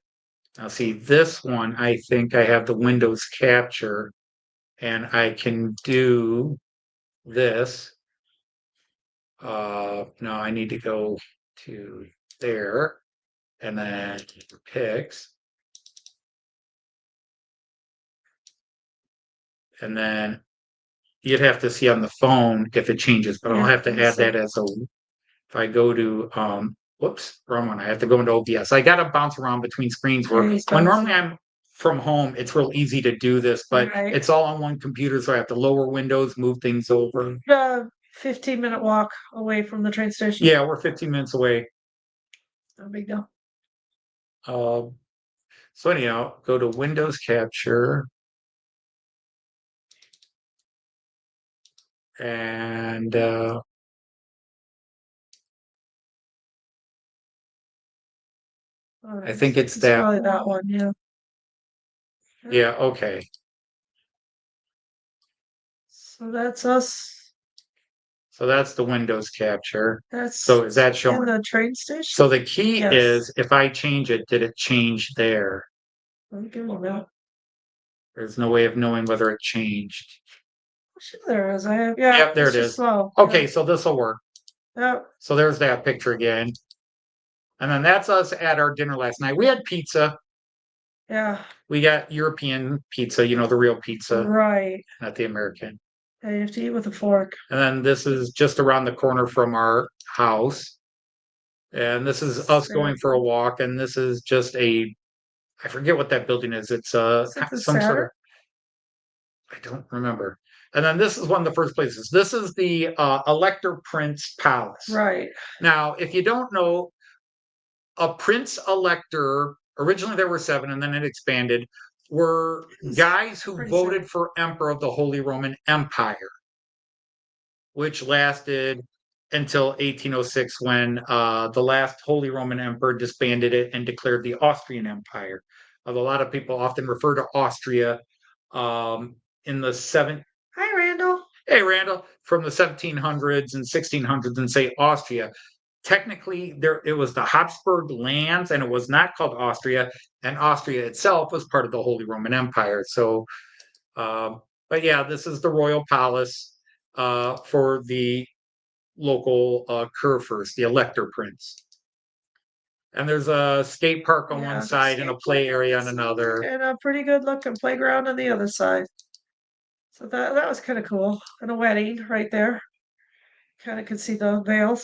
[SPEAKER 1] Now, see, this one, I think I have the Windows capture, and I can do this. No, I need to go to there, and then pics, and then you'd have to see on the phone if it changes, but I'll
[SPEAKER 2] Yeah,
[SPEAKER 1] have to add that as a, if I go to, whoops, wrong one. I have to go into OBS. I got to bounce around between screens where
[SPEAKER 2] he's
[SPEAKER 1] when
[SPEAKER 2] bouncing.
[SPEAKER 1] normally I'm from home, it's real easy to do this, but
[SPEAKER 2] Right.
[SPEAKER 1] it's all on one computer, so I have to lower windows, move things over.
[SPEAKER 2] 15-minute walk away from the train station.
[SPEAKER 1] Yeah, we're 15 minutes away.
[SPEAKER 2] No big deal.
[SPEAKER 1] So anyhow, go to Windows Capture. And I think it's that.
[SPEAKER 2] Probably that one, yeah.
[SPEAKER 1] Yeah, okay.
[SPEAKER 2] So that's us.
[SPEAKER 1] So that's the Windows capture.
[SPEAKER 2] That's
[SPEAKER 1] So is that
[SPEAKER 2] in
[SPEAKER 1] showing?
[SPEAKER 2] the train station.
[SPEAKER 1] So the key
[SPEAKER 2] Yes.
[SPEAKER 1] is if I change it, did it change there?
[SPEAKER 2] I'll give it a minute.
[SPEAKER 1] There's no way of knowing whether it changed.
[SPEAKER 2] Sure there is. I have, yeah.
[SPEAKER 1] Yep, there
[SPEAKER 2] it's
[SPEAKER 1] it
[SPEAKER 2] just
[SPEAKER 1] is.
[SPEAKER 2] Slow.
[SPEAKER 1] Okay,
[SPEAKER 2] Yeah.
[SPEAKER 1] so this will work.
[SPEAKER 2] Yep.
[SPEAKER 1] So there's that picture again. And then that's us at our dinner last night. We had pizza.
[SPEAKER 2] Yeah.
[SPEAKER 1] We got European pizza, you know, the real pizza,
[SPEAKER 2] Right.
[SPEAKER 1] not the American.
[SPEAKER 2] Yeah, you have to eat with a fork.
[SPEAKER 1] And then this is just around the corner from our house. And this is us going for a walk. And this is just I forget what that building is. It's some sort of, I don't remember. And then this is one of the first places. This is the Elector Prince Palace.
[SPEAKER 2] Right.
[SPEAKER 1] Now, if you don't know, a Prince Elector, originally there were 7 and then it expanded, were guys who voted for Emperor of the Holy Roman Empire, which lasted until 1806 when the last Holy Roman Emperor disbanded it and declared the Austrian Empire. A lot of people often refer to Austria in the
[SPEAKER 2] Hi, Randall.
[SPEAKER 1] Hey, Randall, from the 1700s and 1600s and say Austria. Technically, it was the Habsburg lands, and it was not called Austria. And Austria itself was part of the Holy Roman Empire. So, but yeah, this is the royal palace for the local Kurfürst, the Elector Prince. And there's a skate park on one side and a play area on another.
[SPEAKER 2] And a pretty good looking playground on the other side. So that was kind of cool. And a wedding right there. Kind of could see the veil.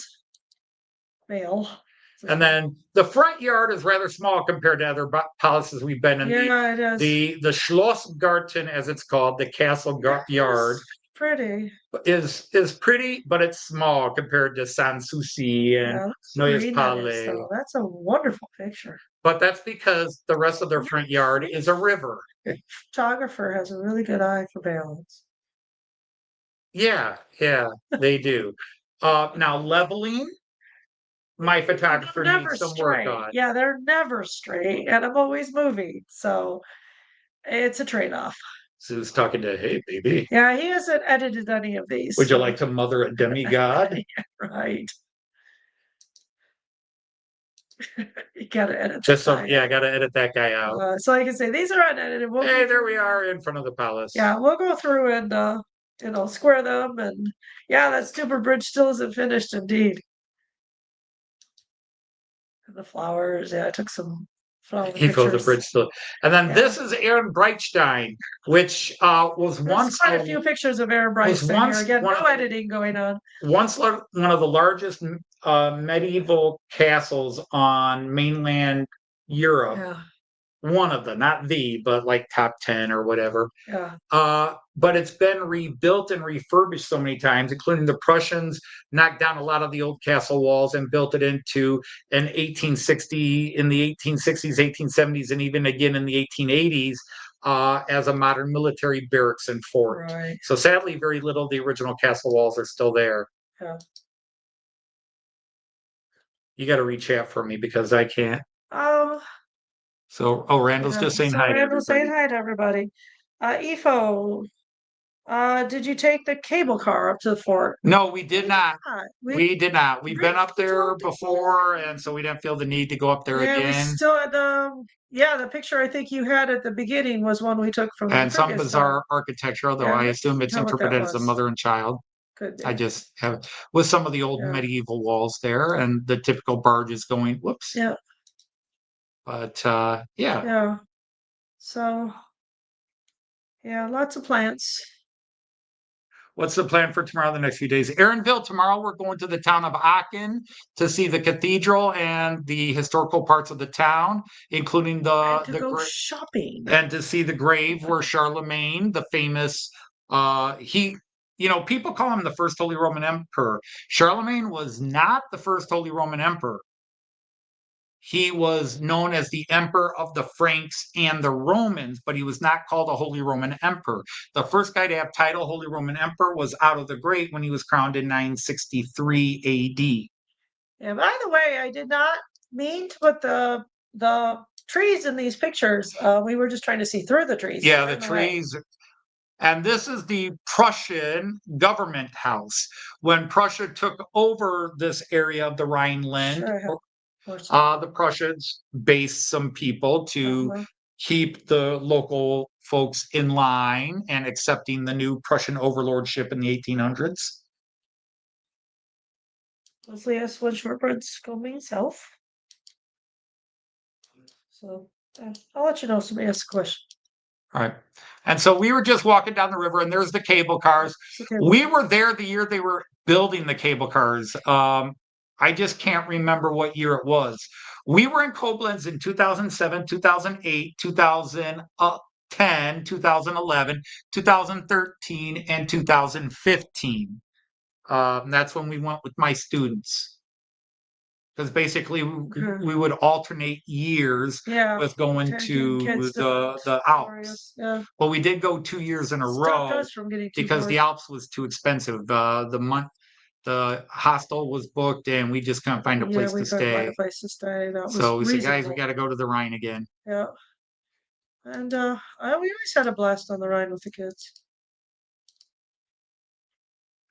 [SPEAKER 1] And then the front yard is rather small compared to other palaces we've been in.
[SPEAKER 2] Yeah, it is.
[SPEAKER 1] The Schlossgarten, as it's called, the castle yard,
[SPEAKER 2] pretty.
[SPEAKER 1] is pretty, but it's small compared to Sanssouci and Neues Palais.
[SPEAKER 2] That's a wonderful picture.
[SPEAKER 1] But that's because the rest of their front yard is a river.
[SPEAKER 2] Photographer has a really good eye for balance.
[SPEAKER 1] Yeah, they do. Now leveling, my photographer needs some work on.
[SPEAKER 2] Yeah, they're never straight, and I'm always moving, so it's a trade-off.
[SPEAKER 1] Sue's talking to, hey, baby.
[SPEAKER 2] Yeah, he hasn't edited any of these.
[SPEAKER 1] Would you like to mother a demigod?
[SPEAKER 2] Yeah, right. You gotta edit.
[SPEAKER 1] I gotta edit that guy out.
[SPEAKER 2] So I can say these are unedited.
[SPEAKER 1] Hey, there we are in front of the palace.
[SPEAKER 2] Yeah, we'll go through and square them, and yeah, that stupid bridge still isn't finished, indeed. And the flowers, yeah, I took some flower pictures.
[SPEAKER 1] The bridge still, and then this is Aaron Breitstein, which was once
[SPEAKER 2] quite a few pictures of Aaron Breitstein here. Again, no editing going on.
[SPEAKER 1] Once one of the largest medieval castles on mainland Europe.
[SPEAKER 2] Yeah.
[SPEAKER 1] One of them, not the, but like top 10 or whatever.
[SPEAKER 2] Yeah.
[SPEAKER 1] But it's been rebuilt and refurbished so many times, including the Prussians knocked down a lot of the old castle walls and built it into an 1860 in the 1860s, 1870s, and even again in the 1880s, as a modern military barracks and fort.
[SPEAKER 2] Right.
[SPEAKER 1] So sadly, very little of the original castle walls are still there.
[SPEAKER 2] Yeah.
[SPEAKER 1] You got to read chat for me because I can't.
[SPEAKER 2] Um,
[SPEAKER 1] So, oh, Randall's
[SPEAKER 2] yeah,
[SPEAKER 1] just saying
[SPEAKER 2] so
[SPEAKER 1] hi to
[SPEAKER 2] Randall's saying
[SPEAKER 1] everybody.
[SPEAKER 2] hi to everybody. Ifo, did you take the cable car up to the fort?
[SPEAKER 1] No, we did not.
[SPEAKER 2] not.
[SPEAKER 1] We did not. We've been up there
[SPEAKER 2] drove to
[SPEAKER 1] before, and so we didn't feel the need to go up there
[SPEAKER 2] Yeah, we
[SPEAKER 1] again.
[SPEAKER 2] still had the picture I think you had at the beginning was one we took from the
[SPEAKER 1] And some
[SPEAKER 2] previous time.
[SPEAKER 1] bizarre architecture, although
[SPEAKER 2] Yeah,
[SPEAKER 1] I
[SPEAKER 2] but
[SPEAKER 1] assume it's
[SPEAKER 2] tell what that
[SPEAKER 1] interpreted as a
[SPEAKER 2] was.
[SPEAKER 1] mother and child.
[SPEAKER 2] Could be.
[SPEAKER 1] I just have with some of the old
[SPEAKER 2] Yeah.
[SPEAKER 1] medieval walls there and the typical barges going, whoops.
[SPEAKER 2] Yeah.
[SPEAKER 1] But yeah.
[SPEAKER 2] Yeah. So yeah, lots of plants.
[SPEAKER 1] What's the plan for tomorrow, the next few days? Aaronville, tomorrow we're going to the town of Aachen to see the cathedral and the historical parts of the town, including
[SPEAKER 2] And to go shopping.
[SPEAKER 1] and to see the grave where Charlemagne, the famous people call him the first Holy Roman Emperor. Charlemagne was not the first Holy Roman Emperor. He was known as the Emperor of the Franks and the Romans, but he was not called a Holy Roman Emperor. The first guy to have title Holy Roman Emperor was Otto the Great when he was crowned in 963 AD.
[SPEAKER 2] Yeah, by the way, I did not mean to put the trees in these pictures. We were just trying to see through the trees.
[SPEAKER 1] Yeah, the trees. And this is the Prussian government house. When Prussia took over this area of the Rhineland, the Prussians based some people to keep the local folks in line and accepting the new Prussian overlordship in the 1800s.
[SPEAKER 2] Leslie asked when shortbread's going south. So I'll let you know if somebody asks a question.
[SPEAKER 1] All right. And so we were just walking down the river, and there's the cable cars. We were there the year they were building the cable cars. I just can't remember what year it was. We were in Koblenz in 2007, 2008, 2010, 2011, 2013, and 2015. That's when we went with my students. Because basically we would alternate years with going to the Alps.
[SPEAKER 2] Yeah.
[SPEAKER 1] Well, we did go 2 years in a row because the Alps was too expensive. The hostel was booked and we just couldn't find a place to stay. So we said, guys, we got to go to the Rhine again.
[SPEAKER 2] Yeah. And we always had a blast on the Rhine with the kids.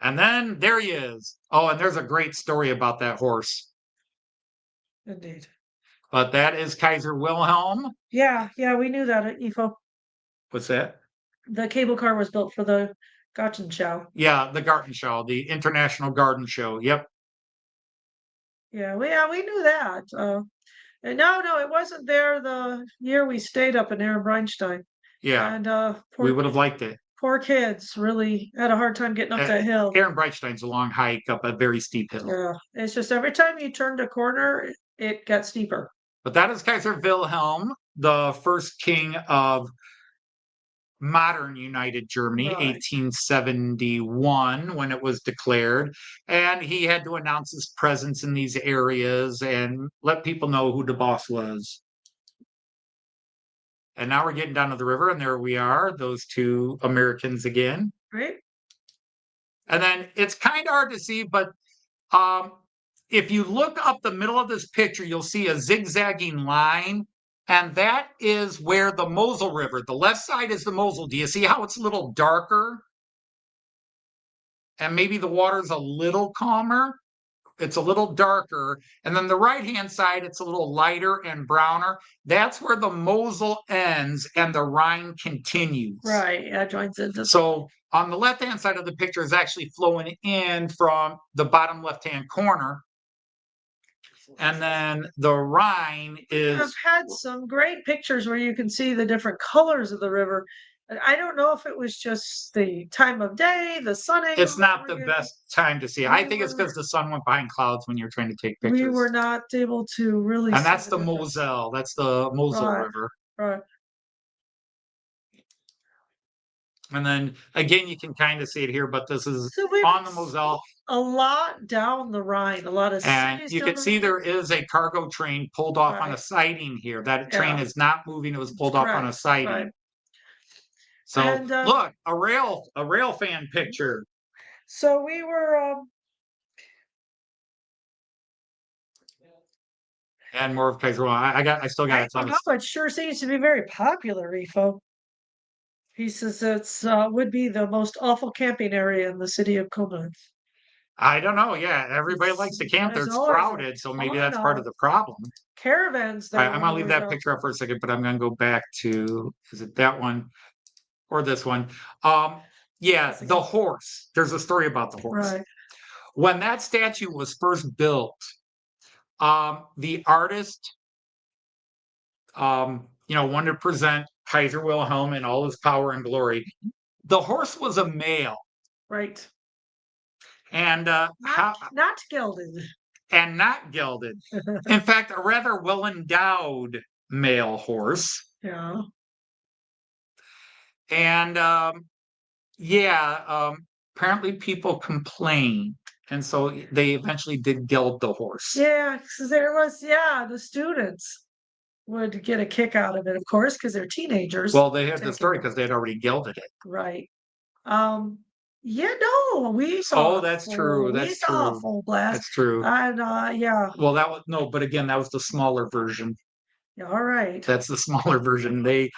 [SPEAKER 1] And then there he is. Oh, and there's a great story about that horse.
[SPEAKER 2] Indeed.
[SPEAKER 1] But that is Kaiser Wilhelm.
[SPEAKER 2] Yeah, we knew that at IFO.
[SPEAKER 1] What's that?
[SPEAKER 2] The cable car was built for the Gartenschau.
[SPEAKER 1] Yeah, the Gartenschau, the International Garden Show. Yep.
[SPEAKER 2] Yeah, we knew that. And no, it wasn't there the year we stayed up in Ehrenbreinstein.
[SPEAKER 1] Yeah.
[SPEAKER 2] And
[SPEAKER 1] we would have liked it.
[SPEAKER 2] Poor kids really had a hard time getting up that hill.
[SPEAKER 1] Ehrenbreinstein's a long hike up a very steep hill.
[SPEAKER 2] Yeah, it's just every time you turned a corner, it got steeper.
[SPEAKER 1] But that is Kaiser Wilhelm, the first king of modern United Germany, 1871, when it was declared. And he had to announce his presence in these areas and let people know who the boss was. And now we're getting down to the river, and there we are, those two Americans again.
[SPEAKER 2] Right.
[SPEAKER 1] And then it's kind of hard to see, but if you look up the middle of this picture, you'll see a zigzagging line. And that is where the Mosel River, the left side is the Mosel. Do you see how it's a little darker? And maybe the water's a little calmer. It's a little darker. And then the right-hand side, it's a little lighter and browner. That's where the Mosel ends and the Rhine continues.
[SPEAKER 2] Right, yeah, it joins into.
[SPEAKER 1] So on the left-hand side of the picture is actually flowing in from the bottom left-hand corner. And then the Rhine is.
[SPEAKER 2] I've had some great pictures where you can see the different colors of the river. I don't know if it was just the time of day, the sun angle.
[SPEAKER 1] It's not the best time to see. I think it's because the sun went behind clouds when you're trying to take pictures.
[SPEAKER 2] We were not able to really.
[SPEAKER 1] And that's the Moselle. That's the Mosel River.
[SPEAKER 2] Right.
[SPEAKER 1] And then again, you can kind of see it here, but this is on the Moselle.
[SPEAKER 2] A lot down the Rhine, a lot of
[SPEAKER 1] and you can see there is a cargo train pulled off on a siding here. That train is not moving; it was pulled off on a siding. So
[SPEAKER 2] And,
[SPEAKER 1] look, a rail fan picture.
[SPEAKER 2] so we were,
[SPEAKER 1] And more of Kaiser. I still got a ton of
[SPEAKER 2] it sure seems to be very popular, Efo. He says it's would be the most awful camping area in the city of Koblenz.
[SPEAKER 1] I don't know. Yeah, everybody likes to camp there.
[SPEAKER 2] There's
[SPEAKER 1] It's
[SPEAKER 2] always a
[SPEAKER 1] crowded, so maybe
[SPEAKER 2] ton
[SPEAKER 1] that's part of
[SPEAKER 2] of
[SPEAKER 1] the problem.
[SPEAKER 2] caravans
[SPEAKER 1] All
[SPEAKER 2] there
[SPEAKER 1] right, I'm
[SPEAKER 2] when
[SPEAKER 1] gonna leave
[SPEAKER 2] we
[SPEAKER 1] that
[SPEAKER 2] go.
[SPEAKER 1] picture up for a second, but I'm gonna go back to, is it that one or this one? Yeah,
[SPEAKER 2] Yes,
[SPEAKER 1] the
[SPEAKER 2] again.
[SPEAKER 1] horse. There's a story about the horse.
[SPEAKER 2] Right.
[SPEAKER 1] When that statue was first built, the artist, wanted to present Kaiser Wilhelm in all his power and glory. The horse was a male,
[SPEAKER 2] Right.
[SPEAKER 1] and
[SPEAKER 2] Not gilded.
[SPEAKER 1] and not gilded. In fact, a rather well endowed male horse.
[SPEAKER 2] Yeah.
[SPEAKER 1] And apparently people complained. And so they eventually did gild the horse.
[SPEAKER 2] Yeah, because there was, the students would get a kick out of it, of course, because they're teenagers.
[SPEAKER 1] Well, they had the
[SPEAKER 2] taking
[SPEAKER 1] story
[SPEAKER 2] it.
[SPEAKER 1] because they had already gilded it.
[SPEAKER 2] Right. Yeah, no, we saw.
[SPEAKER 1] Oh, that's true.
[SPEAKER 2] We
[SPEAKER 1] That's
[SPEAKER 2] saw a
[SPEAKER 1] true.
[SPEAKER 2] full blast.
[SPEAKER 1] That's true.
[SPEAKER 2] And yeah.
[SPEAKER 1] Well, that was no, but again, that was the smaller version.
[SPEAKER 2] Yeah, all right.
[SPEAKER 1] That's the smaller version. They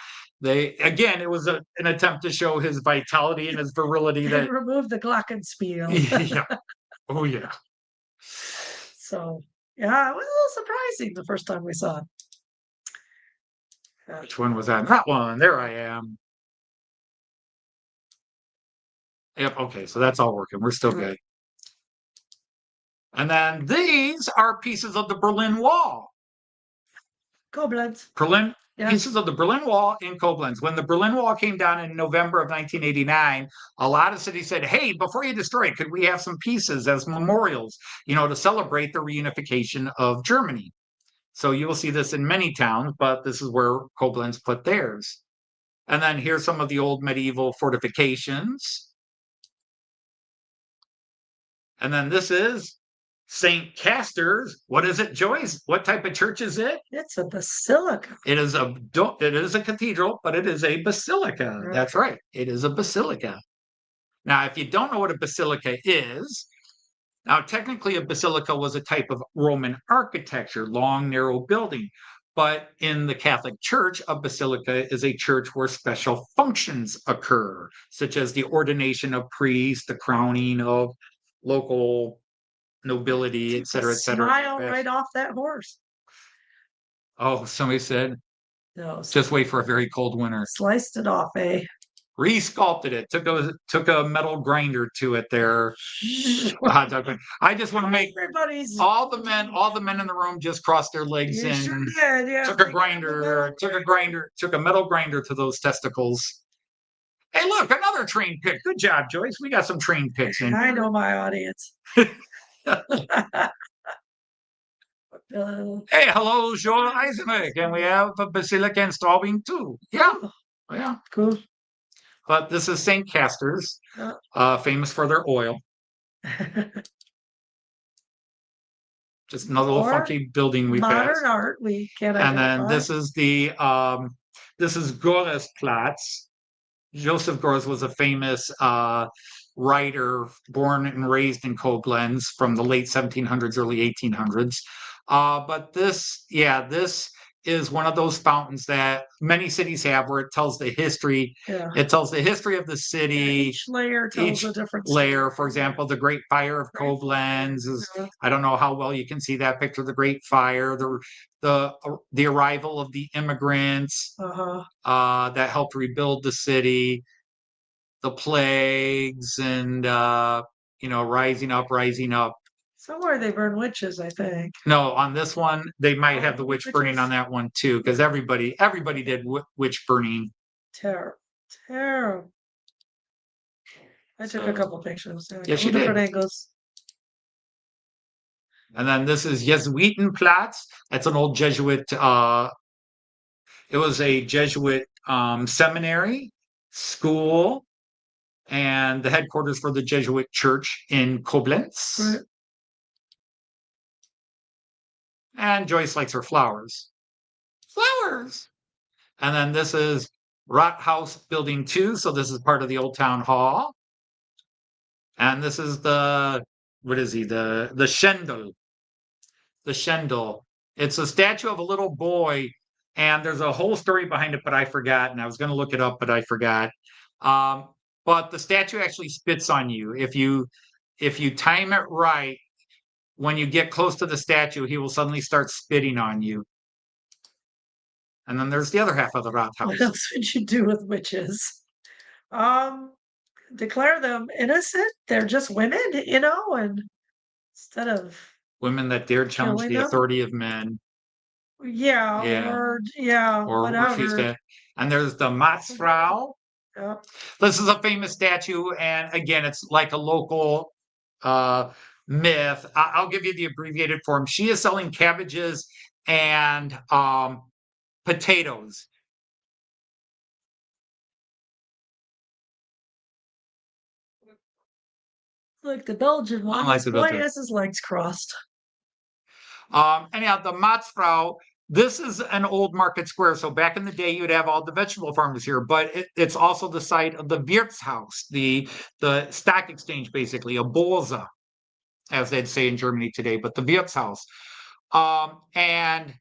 [SPEAKER 1] again, it was an attempt to show his vitality and his virility.
[SPEAKER 2] They
[SPEAKER 1] That
[SPEAKER 2] removed the glockenspiel.
[SPEAKER 1] yeah, oh yeah.
[SPEAKER 2] So yeah, it was a little surprising the first time we saw it.
[SPEAKER 1] Which one was that? That one. There I am. Yep. Okay, so that's all working. We're still good. And then these are pieces of the Berlin Wall.
[SPEAKER 2] Koblenz.
[SPEAKER 1] Pieces of the Berlin Wall in Koblenz. When the Berlin Wall came down in November of 1989, a lot of cities said, hey, before you destroy it, could we have some pieces as memorials, to celebrate the reunification of Germany? So you will see this in many towns, but this is where Koblenz put theirs. And then here's some of the old medieval fortifications. And then this is St. Castor's. What is it, Joyce? What type of church is it?
[SPEAKER 2] It's a basilica.
[SPEAKER 1] It is a cathedral, but it is a basilica. Right. That's right. It is a basilica. Now, if you don't know what a basilica is, now technically a basilica was a type of Roman architecture, long, narrow building. But in the Catholic Church, a basilica is a church where special functions occur, such as the ordination of priests, the crowning of local nobility, et cetera, et cetera.
[SPEAKER 2] Smile right off that horse.
[SPEAKER 1] Oh, somebody said,
[SPEAKER 2] no,
[SPEAKER 1] just wait for a very cold winter.
[SPEAKER 2] Sliced it off, eh?
[SPEAKER 1] Resculpted it. Took a metal grinder to it there. I just want to make all the men in the room just crossed their legs and
[SPEAKER 2] sure did, yeah.
[SPEAKER 1] took a metal grinder to those testicles. Hey, look, another train pick. Good job, Joyce. We got some train picks in.
[SPEAKER 2] I know my audience.
[SPEAKER 1] Hey, hello, Joel Eisenberg, and we have a basilica in Straubing too. Yeah, yeah,
[SPEAKER 2] cool.
[SPEAKER 1] But this is St. Castor's, famous for their oil. Just another little funky building we passed.
[SPEAKER 2] Modern art, we can't
[SPEAKER 1] And
[SPEAKER 2] identify.
[SPEAKER 1] then this is this is Goresplatz. Joseph Goebbels was a famous writer born and raised in Koblenz from the late 1700s, early 1800s. But this is one of those fountains that many cities have where it tells the history. Yeah. It tells the history of the city.
[SPEAKER 2] Each layer tells a different
[SPEAKER 1] layer.
[SPEAKER 2] story.
[SPEAKER 1] For example, the Great Fire of Koblenz is, I don't know how well you can see that picture, the Great Fire, the arrival of the immigrants that helped rebuild the city, the plagues, and rising up.
[SPEAKER 2] Somewhere they burn witches, I think.
[SPEAKER 1] No, on this one they might have the witch burning on that one too, because everybody did witch burning.
[SPEAKER 2] Terrible. I took a couple pictures.
[SPEAKER 1] Yes, you did.
[SPEAKER 2] Different angles.
[SPEAKER 1] And then this is Jesuitenplatz. That's an old Jesuit. It was a Jesuit seminary, school, and the headquarters for the Jesuit church in Koblenz. Right. And Joyce likes her flowers. Flowers! And then this is Rathaus Building 2. So this is part of the Old Town Hall. And this is what is he? The Schendel. The Schendel. It's a statue of a little boy, and there's a whole story behind it, but I forgot. And I was going to look it up, but I forgot. Um, but the statue actually spits on you. If you time it right, when you get close to the statue, he will suddenly start spitting on you. And then there's the other half of the
[SPEAKER 2] What
[SPEAKER 1] Rathaus.
[SPEAKER 2] else would you do with witches? Um, declare them innocent. They're just women, and instead of
[SPEAKER 1] Women that dare challenge
[SPEAKER 2] killing
[SPEAKER 1] the
[SPEAKER 2] them.
[SPEAKER 1] authority of men.
[SPEAKER 2] Yeah,
[SPEAKER 1] Yeah. Or refuse
[SPEAKER 2] whatever.
[SPEAKER 1] to. And there's the Matzfrau.
[SPEAKER 2] Yep.
[SPEAKER 1] This is a famous statue, and again, it's like a local myth. I'll give you the abbreviated form. She is selling cabbages and potatoes.
[SPEAKER 2] Like the Belgian one.
[SPEAKER 1] Unlike
[SPEAKER 2] This
[SPEAKER 1] the
[SPEAKER 2] boy
[SPEAKER 1] Belgian.
[SPEAKER 2] has his legs crossed.
[SPEAKER 1] Anyhow, the Matzfrau, this is an old market square. So back in the day, you'd have all the vegetable farmers here, but it's also the site of the Wirtshaus, the stock exchange, basically, a Börse, as they'd say in Germany today, but the Wirtshaus. And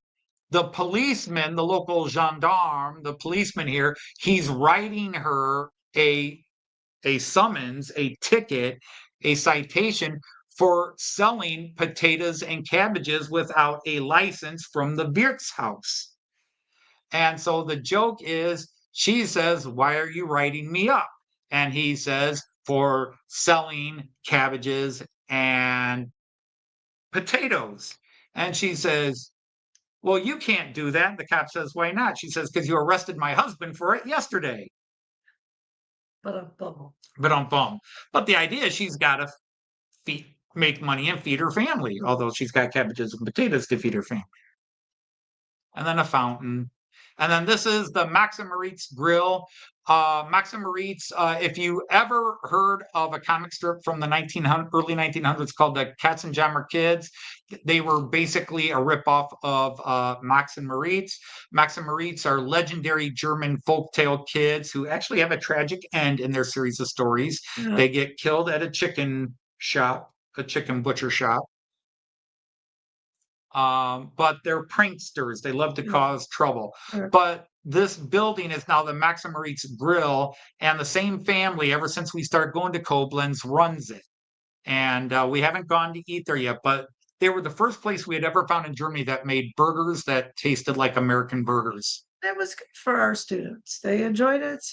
[SPEAKER 1] the policeman, the local gendarme, the policeman here, he's writing her a summons, a ticket, a citation for selling potatoes and cabbages without a license from the Wirtshaus. And so the joke is, she says, "Why are you writing me up?" And he says, "For selling cabbages and potatoes." And she says, "Well, you can't do that." The cop says, "Why not?" She says, "Because you arrested my husband for it yesterday."
[SPEAKER 2] But a bubble.
[SPEAKER 1] But the idea is she's got to make money and feed her family, although she's got cabbages and potatoes to feed her family. And then a fountain. And then this is the Maximoritz Grill. Maximoritz, if you ever heard of a comic strip from the early 1900s called the Katzenjammer Kids, they were basically a ripoff of Max and Moritz. Max and Moritz are legendary German folktale kids who actually have a tragic end in their series of stories.
[SPEAKER 2] Yeah.
[SPEAKER 1] They get killed at a chicken butcher shop. But they're pranksters. They love to cause trouble. But this building is now the Maximoritz Grill, and the same family, ever since we started going to Koblenz, runs it. And we haven't gone to eat there yet, but they were the first place we had ever found in Germany that made burgers that tasted like American burgers.
[SPEAKER 2] That was good for our students. They enjoyed it.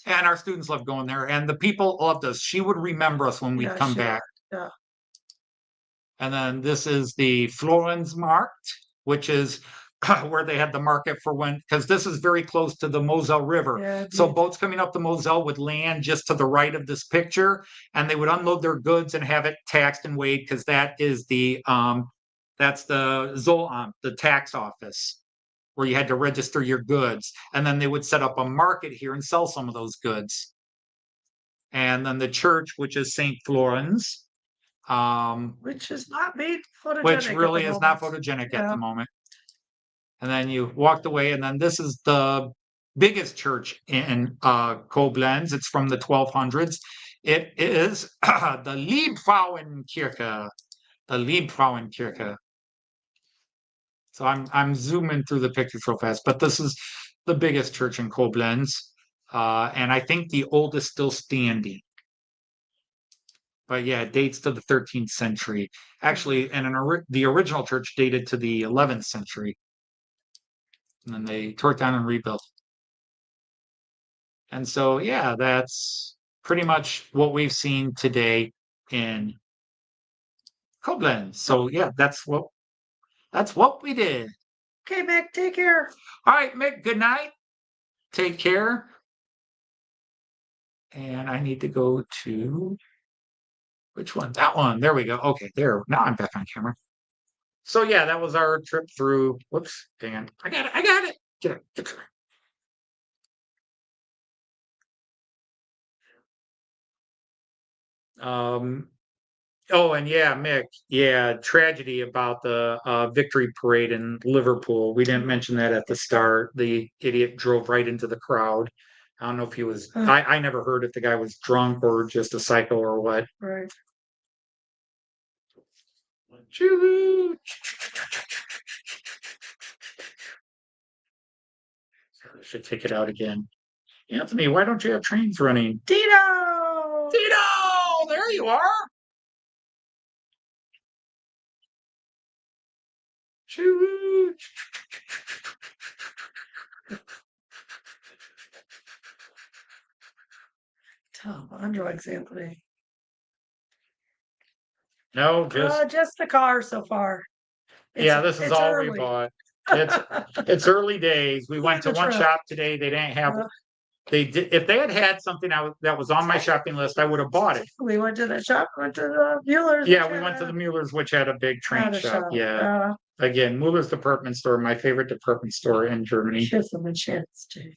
[SPEAKER 1] And our students loved going there, and the people loved us. She would remember us when we'd come back.
[SPEAKER 2] Yeah.
[SPEAKER 1] And then this is the Florensmarkt, which is where they had the market for because this is very close to the Moselle River.
[SPEAKER 2] Yeah,
[SPEAKER 1] so boats coming up the Moselle would land just to the right of this picture, and they would unload their goods and have it taxed and weighed, because that is that's the Zollamt, the tax office, where you had to register your goods. And then they would set up a market here and sell some of those goods. And then the church, which is St. Florence.
[SPEAKER 2] Which is not made photogenic.
[SPEAKER 1] Which really is not photogenic at the moment. And then you walked away, and then this is the biggest church in Koblenz. It's from the 1200s. It is the Liebfrauenkirche. The Liebfrauenkirche. So I'm zooming through the pictures real fast, but this is the biggest church in Koblenz, and I think the oldest still standing. But yeah, it dates to the 13th century. Actually, and the original church dated to the 11th century. And then they tore it down and rebuilt. And so, yeah, that's pretty much what we've seen today in Koblenz. So yeah, that's what we did.
[SPEAKER 2] Okay, Mick, take care.
[SPEAKER 1] All right, Mick, good night. Take care. And I need to go to which one? That one. There we go. Okay, there. Now I'm back on camera. So yeah, that was our trip through. Whoops, hang on. I got it. Get it. Oh, and yeah, Mick, tragedy about the victory parade in Liverpool. We didn't mention that at the start. The idiot drove right into the crowd. I don't know if he was, I never heard if the guy was drunk or just a psycho or what.
[SPEAKER 2] Right.
[SPEAKER 1] Choo! Should take it out again. Anthony, why don't you have trains running?
[SPEAKER 2] Tito!
[SPEAKER 1] Tito! There you are! Choo!
[SPEAKER 2] Tom, on drugs, Anthony.
[SPEAKER 1] No,
[SPEAKER 2] Just the car so far.
[SPEAKER 1] this is all we
[SPEAKER 2] early.
[SPEAKER 1] bought. It's early days. We went to one shop today. They didn't have. They did. If they had had something that was on my shopping list, I would have bought it.
[SPEAKER 2] We went to the shop. Went to the Mueller's.
[SPEAKER 1] Yeah, we went to the Mueller's, which had a big train shop. Yeah. Again, Mueller's department store, my favorite department store in Germany.
[SPEAKER 2] Give them a chance, James.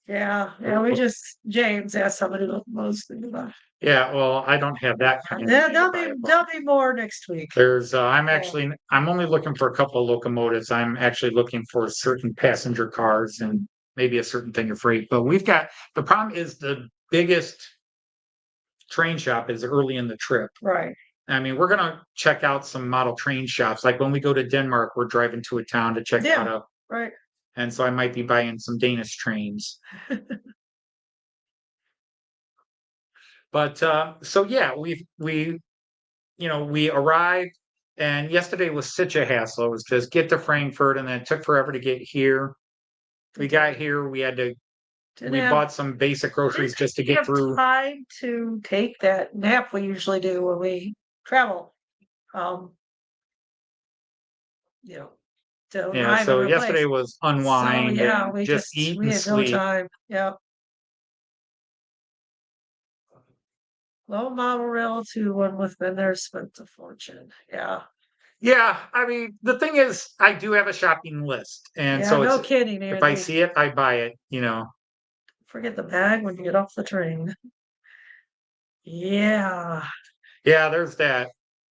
[SPEAKER 2] Yeah, James asked somebody to look mostly about.
[SPEAKER 1] Yeah, well, I don't have that kind of.
[SPEAKER 2] Yeah, there'll be more next week.
[SPEAKER 1] There's, I'm only looking for a couple of locomotives. I'm actually looking for certain passenger cars and maybe a certain thing of freight. But the problem is the biggest train shop is early in the trip.
[SPEAKER 2] Right.
[SPEAKER 1] I mean, we're gonna check out some model train shops. Like when we go to Denmark, we're driving to a town to check out a.
[SPEAKER 2] Right.
[SPEAKER 1] And so I might be buying some Danish trains. But so yeah, we arrived, and yesterday was such a hassle. It was just get to Frankfurt, and then it took forever to get here. We got here, we bought some basic groceries just to get through.
[SPEAKER 2] Time to take that nap we usually do when we travel.
[SPEAKER 1] So yesterday was unwind.
[SPEAKER 2] So, we just
[SPEAKER 1] eat
[SPEAKER 2] we
[SPEAKER 1] and
[SPEAKER 2] had
[SPEAKER 1] sleep.
[SPEAKER 2] no time. Yeah. Low model rail to one with been there spent a fortune. Yeah.
[SPEAKER 1] Yeah, I mean, the thing is, I do have a shopping list, and so
[SPEAKER 2] no kidding.
[SPEAKER 1] If I see it, I buy it.
[SPEAKER 2] Forget the bag when you get off the train. Yeah.
[SPEAKER 1] Yeah, there's that.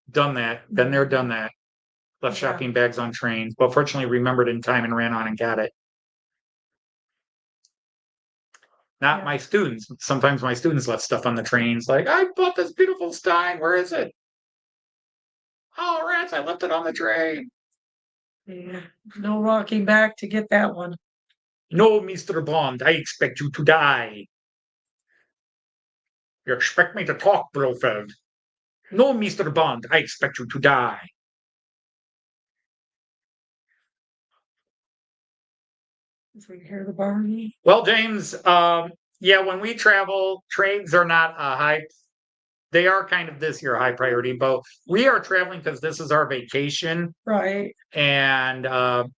[SPEAKER 1] Done that. Been there, done that. Left shopping bags on trains, but fortunately remembered in time and ran on and got it. Not my students. Sometimes my students left stuff on the trains, like, I bought this beautiful Stein. Where is it? Oh, rats, I left it on the train.
[SPEAKER 2] Yeah. No walking back to get that one.
[SPEAKER 1] No, Mr. Bond, I expect you to die. You expect me to talk, Blofeld? No, Mr. Bond, I expect you to die.
[SPEAKER 2] If we hear the barney.
[SPEAKER 1] Well, James, when we travel, trains are not a high. They are kind of this year high priority, but we are traveling because this is our vacation.
[SPEAKER 2] Right.
[SPEAKER 1] And
[SPEAKER 2] the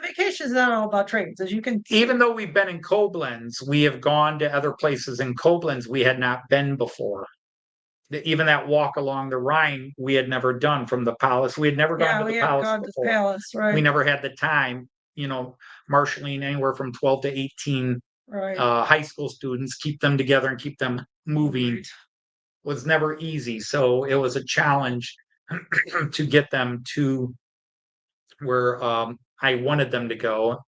[SPEAKER 2] vacation is not all about trains, as you can see.
[SPEAKER 1] Even though we've been in Koblenz, we have gone to other places in Koblenz we had not been before. Even that walk along the Rhine we had never done from the palace. We had never gone to the palace before.
[SPEAKER 2] Palace, right.
[SPEAKER 1] We never had the time, marshaling anywhere from 12 to 18 high school students, keep them together and keep them moving was never easy. So it was a challenge to get them to where I wanted them to go.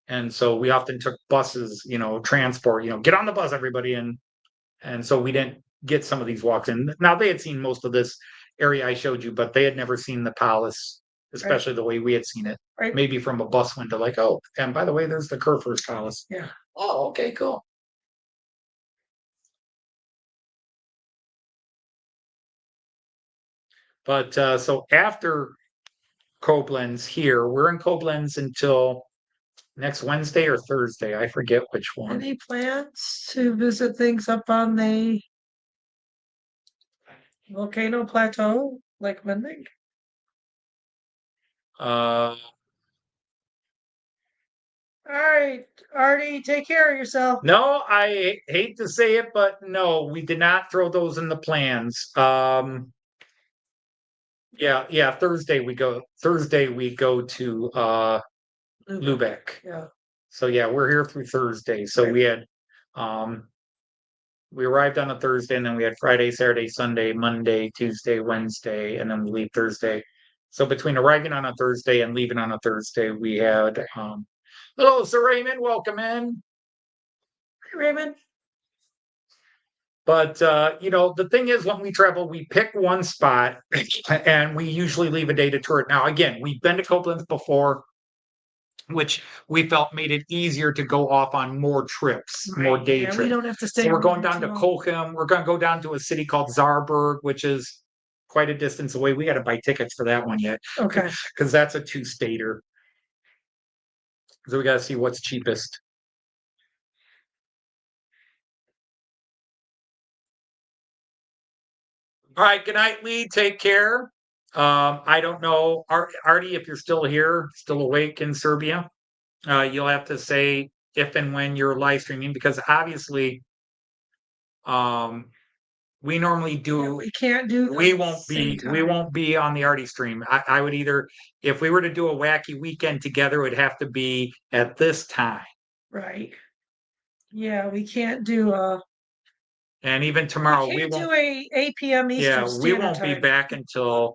[SPEAKER 1] And so we often took buses, transport, get on the bus, everybody. And so we didn't get some of these walks in. Now they had seen most of this area I showed you, but they had never seen the palace, especially the way we had seen it. Right. Maybe from a bus window, like, oh, and by the way, there's the Kurfürst Palace.
[SPEAKER 2] Yeah.
[SPEAKER 1] Oh, okay, cool. But so after Koblenz here, we're in Koblenz until next Wednesday or Thursday. I forget which one.
[SPEAKER 2] Any plans to visit things up on the volcano plateau, like Mending? All right, Artie, take care of yourself.
[SPEAKER 1] No, I hate to say it, but no, we did not throw those in the plans. Thursday we go to Lubeck.
[SPEAKER 2] Yeah.
[SPEAKER 1] So we're here through Thursday. So we had We arrived on a Thursday, and then we had Friday, Saturday, Sunday, Monday, Tuesday, Wednesday, and then we leave Thursday. So between arriving on a Thursday and leaving on a Thursday, we had hello, Sir Raymond, welcome in.
[SPEAKER 2] Hey, Raymond.
[SPEAKER 1] But the thing is, when we travel, we pick one spot and we usually leave a day to tour it. Now, again, we've been to Koblenz before, which we felt made it easier to go off on more trips, more day trips.
[SPEAKER 2] We don't have to stay.
[SPEAKER 1] So we're going down to Cochem. We're going to go down to a city called Saarburg, which is quite a distance away. We got to buy tickets for that one yet.
[SPEAKER 2] Okay.
[SPEAKER 1] Because that's a two-stater. So we got to see what's cheapest. All right. Good night, Lee. Take care. I don't know, Artie, if you're still here, still awake in Serbia, you'll have to say if and when you're live streaming, because obviously, we normally do.
[SPEAKER 2] We can't do.
[SPEAKER 1] We won't be on the Artie stream. I would either, if we were to do a wacky weekend together, it would have to be at this time.
[SPEAKER 2] Right. Yeah, we can't do
[SPEAKER 1] and even tomorrow
[SPEAKER 2] we won't do a 8 p.m. Eastern Standard
[SPEAKER 1] we won't
[SPEAKER 2] time.
[SPEAKER 1] be back until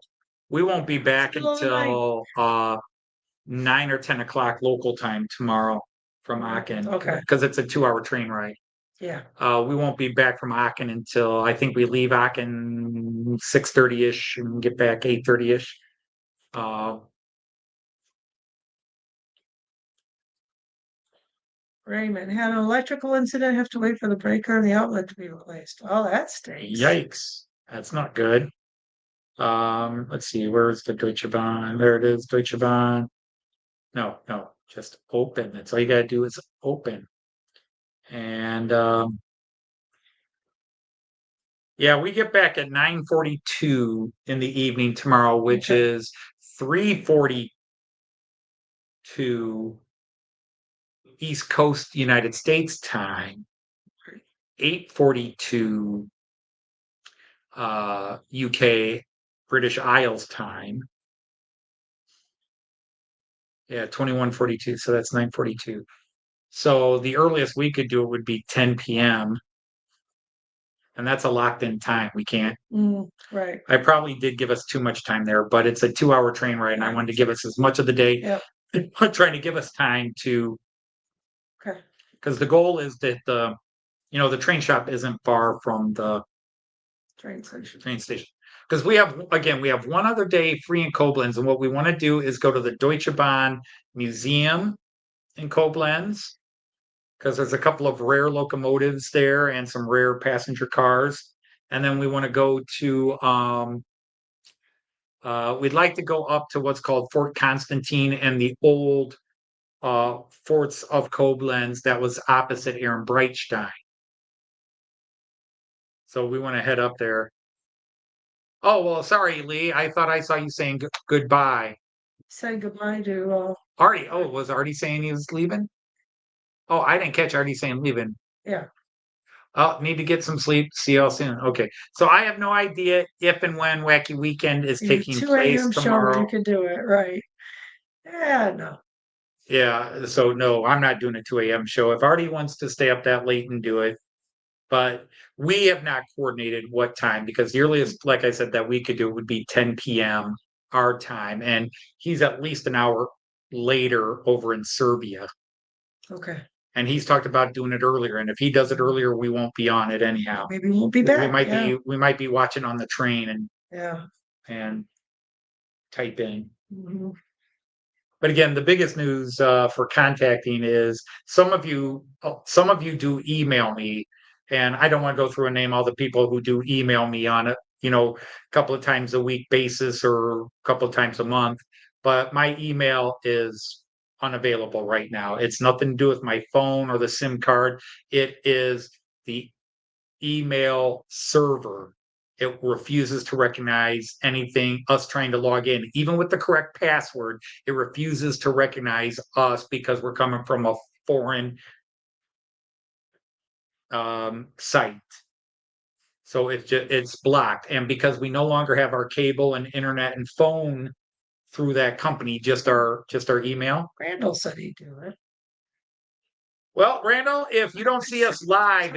[SPEAKER 1] 9 or 10 o'clock local time tomorrow from Aachen.
[SPEAKER 2] Okay.
[SPEAKER 1] Because it's a 2-hour train ride.
[SPEAKER 2] Yeah.
[SPEAKER 1] We won't be back from Aachen until I think we leave Aachen 6:30-ish and get back 8:30-ish.
[SPEAKER 2] Raymond had an electrical incident, have to wait for the breaker and the outlet to be replaced. Oh, that stinks.
[SPEAKER 1] Yikes. That's not good. Let's see, where's the Deutsche Bahn? There it is, Deutsche Bahn. No, just open. That's all you gotta do is open. And yeah, we get back at 9:42 in the evening tomorrow, which is 3:42 East Coast United States time, 8:42 UK British Isles time. Yeah, 21:42. So that's 9:42. So the earliest we could do it would be 10 p.m. And that's a locked-in time. We can't.
[SPEAKER 2] Right.
[SPEAKER 1] I probably did give us too much time there, but it's a 2-hour train ride, and I wanted to give us as much of the day.
[SPEAKER 2] Yep.
[SPEAKER 1] Trying to give us time to.
[SPEAKER 2] Okay.
[SPEAKER 1] Because the goal is that the train shop isn't far from the
[SPEAKER 2] train station.
[SPEAKER 1] Because we have one other day free in Koblenz, and what we want to do is go to the Deutsche Bahn Museum in Koblenz, because there's a couple of rare locomotives there and some rare passenger cars. And then we want to go to we'd like to go up to what's called Fort Constantine and the old forts of Koblenz that was opposite Ehrenbreitstein. So we want to head up there. Oh, well, sorry, Lee. I thought I saw you saying goodbye.
[SPEAKER 2] Say goodbye to
[SPEAKER 1] Artie. Oh, was Artie saying he was leaving? Oh, I didn't catch Artie saying leaving.
[SPEAKER 2] Yeah.
[SPEAKER 1] Oh, need to get some sleep. See y'all soon. Okay. So I have no idea if and when Wacky Weekend is taking place tomorrow.
[SPEAKER 2] You can do it, right? Yeah, no.
[SPEAKER 1] Yeah. So no, I'm not doing a 2 a.m. show. If Artie wants to stay up that late and do it, but we have not coordinated what time, because the earliest, like I said, that we could do it would be 10 p.m. our time, and he's at least an hour later over in Serbia.
[SPEAKER 2] Okay.
[SPEAKER 1] And he's talked about doing it earlier, and if he does it earlier, we won't be on it anyhow.
[SPEAKER 2] Maybe we won't be back.
[SPEAKER 1] We might be watching on the train and type in.
[SPEAKER 2] Mm-hmm.
[SPEAKER 1] But again, the biggest news for contacting is some of you do email me, and I don't want to go through and name all the people who do email me on a couple of times a week basis or a couple of times a month. But my email is unavailable right now. It's nothing to do with my phone or the SIM card. It is the email server. It refuses to recognize anything, us trying to log in. Even with the correct password, it refuses to recognize us because we're coming from a foreign site. So it's blocked. And because we no longer have our cable and internet and phone through that company, just our email.
[SPEAKER 2] Randall said he'd do it.
[SPEAKER 1] Well, Randall, if you don't see us live,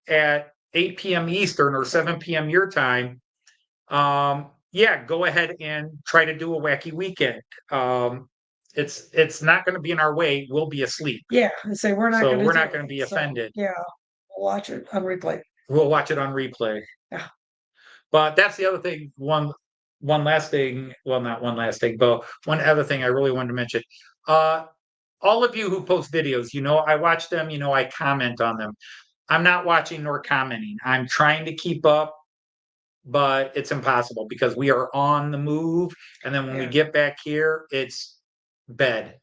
[SPEAKER 1] at 8 p.m. Eastern or 7 p.m. your time, yeah, go ahead and try to do a wacky weekend. It's not going to be in our way. We'll be asleep.
[SPEAKER 2] Yeah, I say we're not
[SPEAKER 1] So
[SPEAKER 2] going to.
[SPEAKER 1] we're not going to be offended.
[SPEAKER 2] Yeah, we'll watch it on replay.
[SPEAKER 1] We'll watch it on replay.
[SPEAKER 2] Yeah.
[SPEAKER 1] But that's the other thing. One last thing. Well, not one last thing, but one other thing I really wanted to mention. All of you who post videos, I watch them. I comment on them. I'm not watching nor commenting. I'm trying to keep up, but it's impossible because we are on the move. And then when we get back here, it's bed.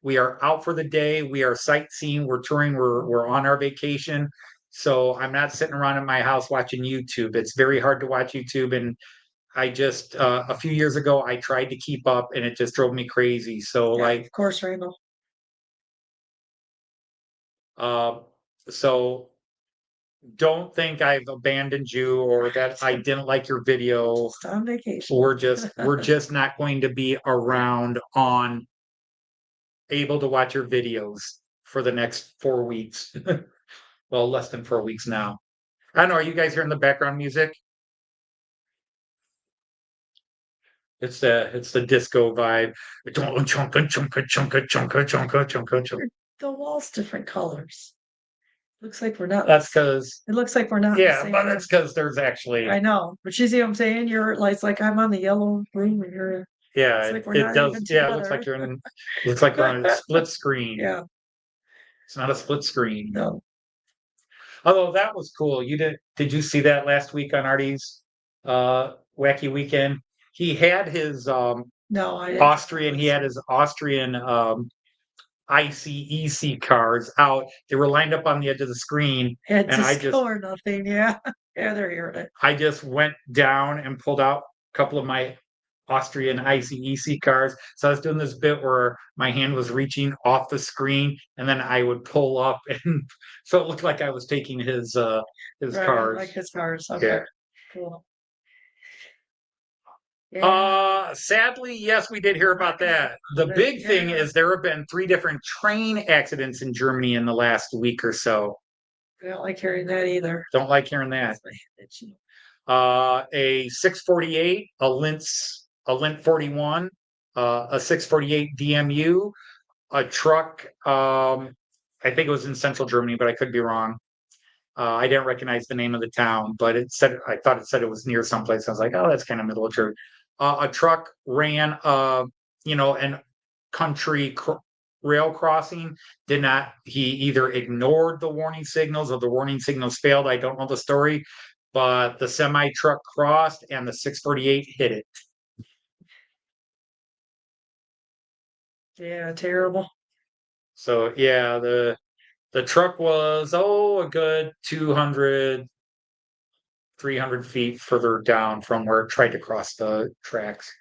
[SPEAKER 1] We are out for the day. We are sightseeing. We're touring. We're on our vacation. So I'm not sitting around in my house watching YouTube. It's very hard to watch YouTube. And I just a few years ago I tried to keep up and it just drove me crazy. So
[SPEAKER 2] of course, Randall.
[SPEAKER 1] So don't think I've abandoned you or that I didn't like your video.
[SPEAKER 2] Just on vacation.
[SPEAKER 1] We're just not going to be around on able to watch your videos for the next 4 weeks. Well, less than 4 weeks now. I don't know. Are you guys hearing the background music? It's the disco vibe.
[SPEAKER 2] The wall's different colors. Looks like we're not.
[SPEAKER 1] That's because
[SPEAKER 2] it looks like we're not.
[SPEAKER 1] Yeah, but that's because there's actually.
[SPEAKER 2] I know, but you see what I'm saying? You're like, it's like I'm on the yellow room and you're.
[SPEAKER 1] Yeah,
[SPEAKER 2] like
[SPEAKER 1] it does. Yeah, it looks like you're in. Looks like we're on a split screen.
[SPEAKER 2] Yeah,
[SPEAKER 1] it's not a split screen.
[SPEAKER 2] no.
[SPEAKER 1] Although that was cool. Did you see that last week on Artie's wacky weekend? He had his
[SPEAKER 2] No, I didn't.
[SPEAKER 1] Austrian. He had his Austrian ICEC cars out. They were lined up on the edge of the screen,
[SPEAKER 2] and I just or nothing. Yeah, yeah, they're hearing it.
[SPEAKER 1] I just went down and pulled out a couple of my Austrian ICEC cars. So I was doing this bit where my hand was reaching off the screen, and then I would pull up, and so it looked like I was taking his cars.
[SPEAKER 2] Like his cars. Okay.
[SPEAKER 1] Yeah.
[SPEAKER 2] Cool.
[SPEAKER 1] Yeah. Sadly, yes, we did hear about that. The big thing is there have been 3 different train accidents in Germany in the last week or so.
[SPEAKER 2] I don't like hearing that either.
[SPEAKER 1] Don't like hearing that. A 648, a Lint 41, a 648 DMU, a truck. I think it was in central Germany, but I could be wrong. I didn't recognize the name of the town, but I thought it said it was near someplace. I was like, oh, that's kind of middle of Germany. A truck ran, an country rail crossing. He either ignored the warning signals or the warning signals failed. I don't know the story, but the semi truck crossed and the 648 hit it.
[SPEAKER 2] Yeah, terrible.
[SPEAKER 1] So yeah, the truck was a good 200, 300 feet further down from where it tried to cross the tracks.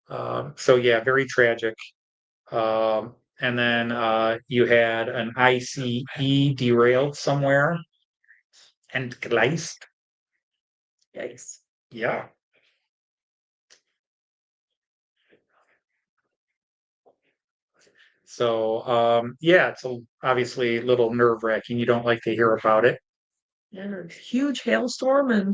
[SPEAKER 1] So yeah, very tragic. And then you had an ICE derailed somewhere and Gleis.
[SPEAKER 2] Yikes.
[SPEAKER 1] Yeah. So yeah, it's obviously a little nerve-wracking. You don't like to hear about it.
[SPEAKER 2] Yeah, huge hailstorm in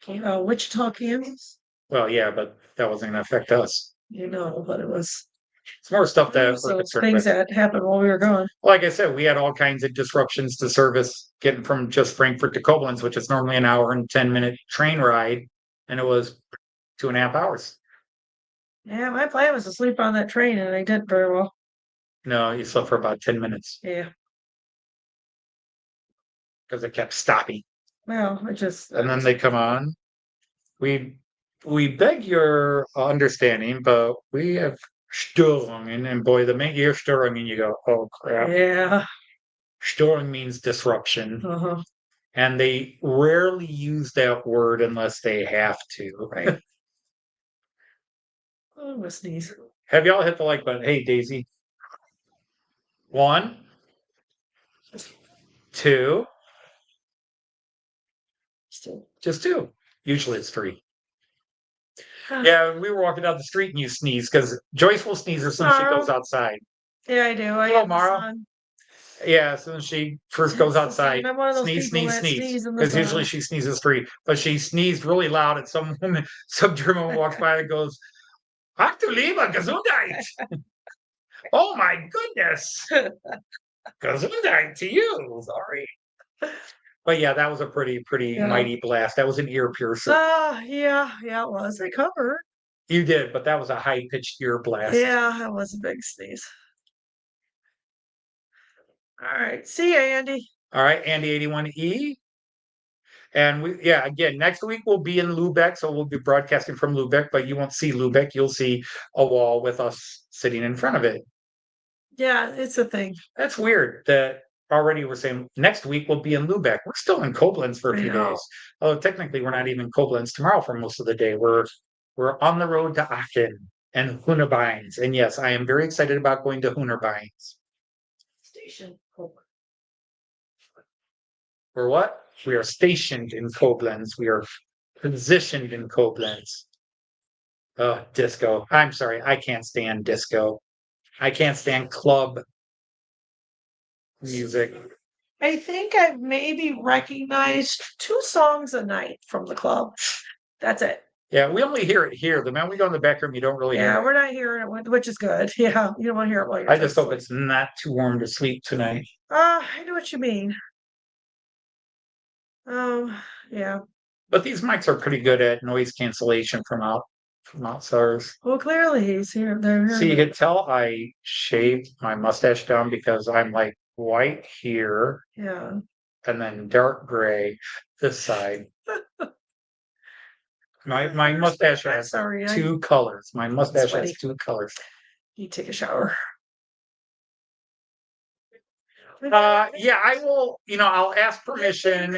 [SPEAKER 2] Wichita, Kansas.
[SPEAKER 1] Well, yeah, but that wasn't going to affect us.
[SPEAKER 2] But it was.
[SPEAKER 1] It's more stuff that
[SPEAKER 2] things that happened while we were gone.
[SPEAKER 1] Like I said, we had all kinds of disruptions to service getting from just Frankfurt to Koblenz, which is normally an hour and 10-minute train ride, and it was 2.5 hours.
[SPEAKER 2] Yeah, my plan was to sleep on that train, and I didn't very well.
[SPEAKER 1] No, you slept for about 10 minutes.
[SPEAKER 2] Yeah.
[SPEAKER 1] Because it kept stopping.
[SPEAKER 2] Well,
[SPEAKER 1] and then they come on. We beg your understanding, but we have Störungen, and boy, the minute you hear Störungen, you go, oh crap.
[SPEAKER 2] Yeah.
[SPEAKER 1] Störung means disruption.
[SPEAKER 2] Uh-huh.
[SPEAKER 1] And they rarely use that word unless they have to.
[SPEAKER 2] Right. Oh, I'm gonna sneeze.
[SPEAKER 1] Have y'all hit the like button? Hey, Daisy. 1, 2. Just 2. Usually it's 3. Yeah, we were walking down the street and you sneeze because Joyce will sneeze as soon as she goes outside.
[SPEAKER 2] Yeah, I do. I
[SPEAKER 1] Hello,
[SPEAKER 2] have the
[SPEAKER 1] Mara.
[SPEAKER 2] sun.
[SPEAKER 1] Yeah, as soon as she first goes
[SPEAKER 2] It's the same.
[SPEAKER 1] outside,
[SPEAKER 2] I'm one of those
[SPEAKER 1] sneeze,
[SPEAKER 2] people
[SPEAKER 1] sneeze,
[SPEAKER 2] that
[SPEAKER 1] sneeze.
[SPEAKER 2] sneeze in the
[SPEAKER 1] Because usually
[SPEAKER 2] sun.
[SPEAKER 1] she sneezes three, but she sneezed really loud at some woman, some German woman walks by and goes, Ach du lieber Gesundheit. Oh my goodness. Gesundheit to you.
[SPEAKER 2] Sorry.
[SPEAKER 1] But yeah, that was a pretty
[SPEAKER 2] Yeah.
[SPEAKER 1] mighty blast. That was an ear piercer.
[SPEAKER 2] Yeah, it was. I covered.
[SPEAKER 1] You did, but that was a high pitched ear blast.
[SPEAKER 2] Yeah, that was a big sneeze. All right. See ya, Andy.
[SPEAKER 1] All right, Andy 81E. And again, next week we'll be in Lubeck, so we'll be broadcasting from Lubeck, but you won't see Lubeck. You'll see a wall with us sitting in front of it.
[SPEAKER 2] Yeah, it's a thing.
[SPEAKER 1] That's weird that already we're saying next week we'll be in Lubeck. We're still in Koblenz for a few days. Although technically we're not even in Koblenz tomorrow for most of the day. We're on the road to Aachen and Hunebines. And yes, I am very excited about going to Hunebines.
[SPEAKER 2] Station.
[SPEAKER 1] For what? We are stationed in Koblenz. We are positioned in Koblenz. Oh, disco. I'm sorry. I can't stand disco. I can't stand club music.
[SPEAKER 2] I think I've maybe recognized 2 songs a night from the club. That's it.
[SPEAKER 1] Yeah, we only hear it here. The minute we go in the back room, you don't really hear
[SPEAKER 2] Yeah,
[SPEAKER 1] it.
[SPEAKER 2] we're not hearing it, which is good. Yeah, you don't want to hear it while you're
[SPEAKER 1] I just hope
[SPEAKER 2] asleep.
[SPEAKER 1] it's not too warm to sleep tonight.
[SPEAKER 2] I know what you mean. Yeah.
[SPEAKER 1] But these mics are pretty good at noise cancellation from outsiders.
[SPEAKER 2] Well, clearly he's here. They're here.
[SPEAKER 1] So you can tell I shaved my mustache down because I'm like white here
[SPEAKER 2] Yeah.
[SPEAKER 1] and then dark gray this side. My mustache has two colors. My mustache has two colors.
[SPEAKER 2] You take a shower.
[SPEAKER 1] Yeah, I will, I'll ask permission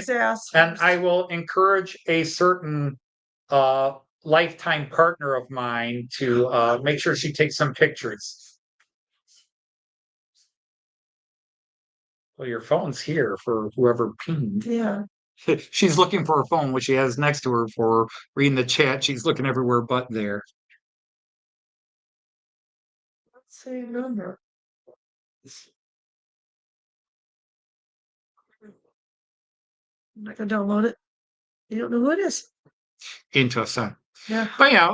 [SPEAKER 1] and I will encourage a certain lifetime partner of mine to make sure she takes some pictures. Well, your phone's here for whoever pinged.
[SPEAKER 2] Yeah.
[SPEAKER 1] She's looking for her phone, which she has next to her for reading the chat. She's looking everywhere but there.
[SPEAKER 2] Same number. I'm not gonna download it. You don't know who it is.
[SPEAKER 1] Interesting.
[SPEAKER 2] Yeah.
[SPEAKER 1] But yeah,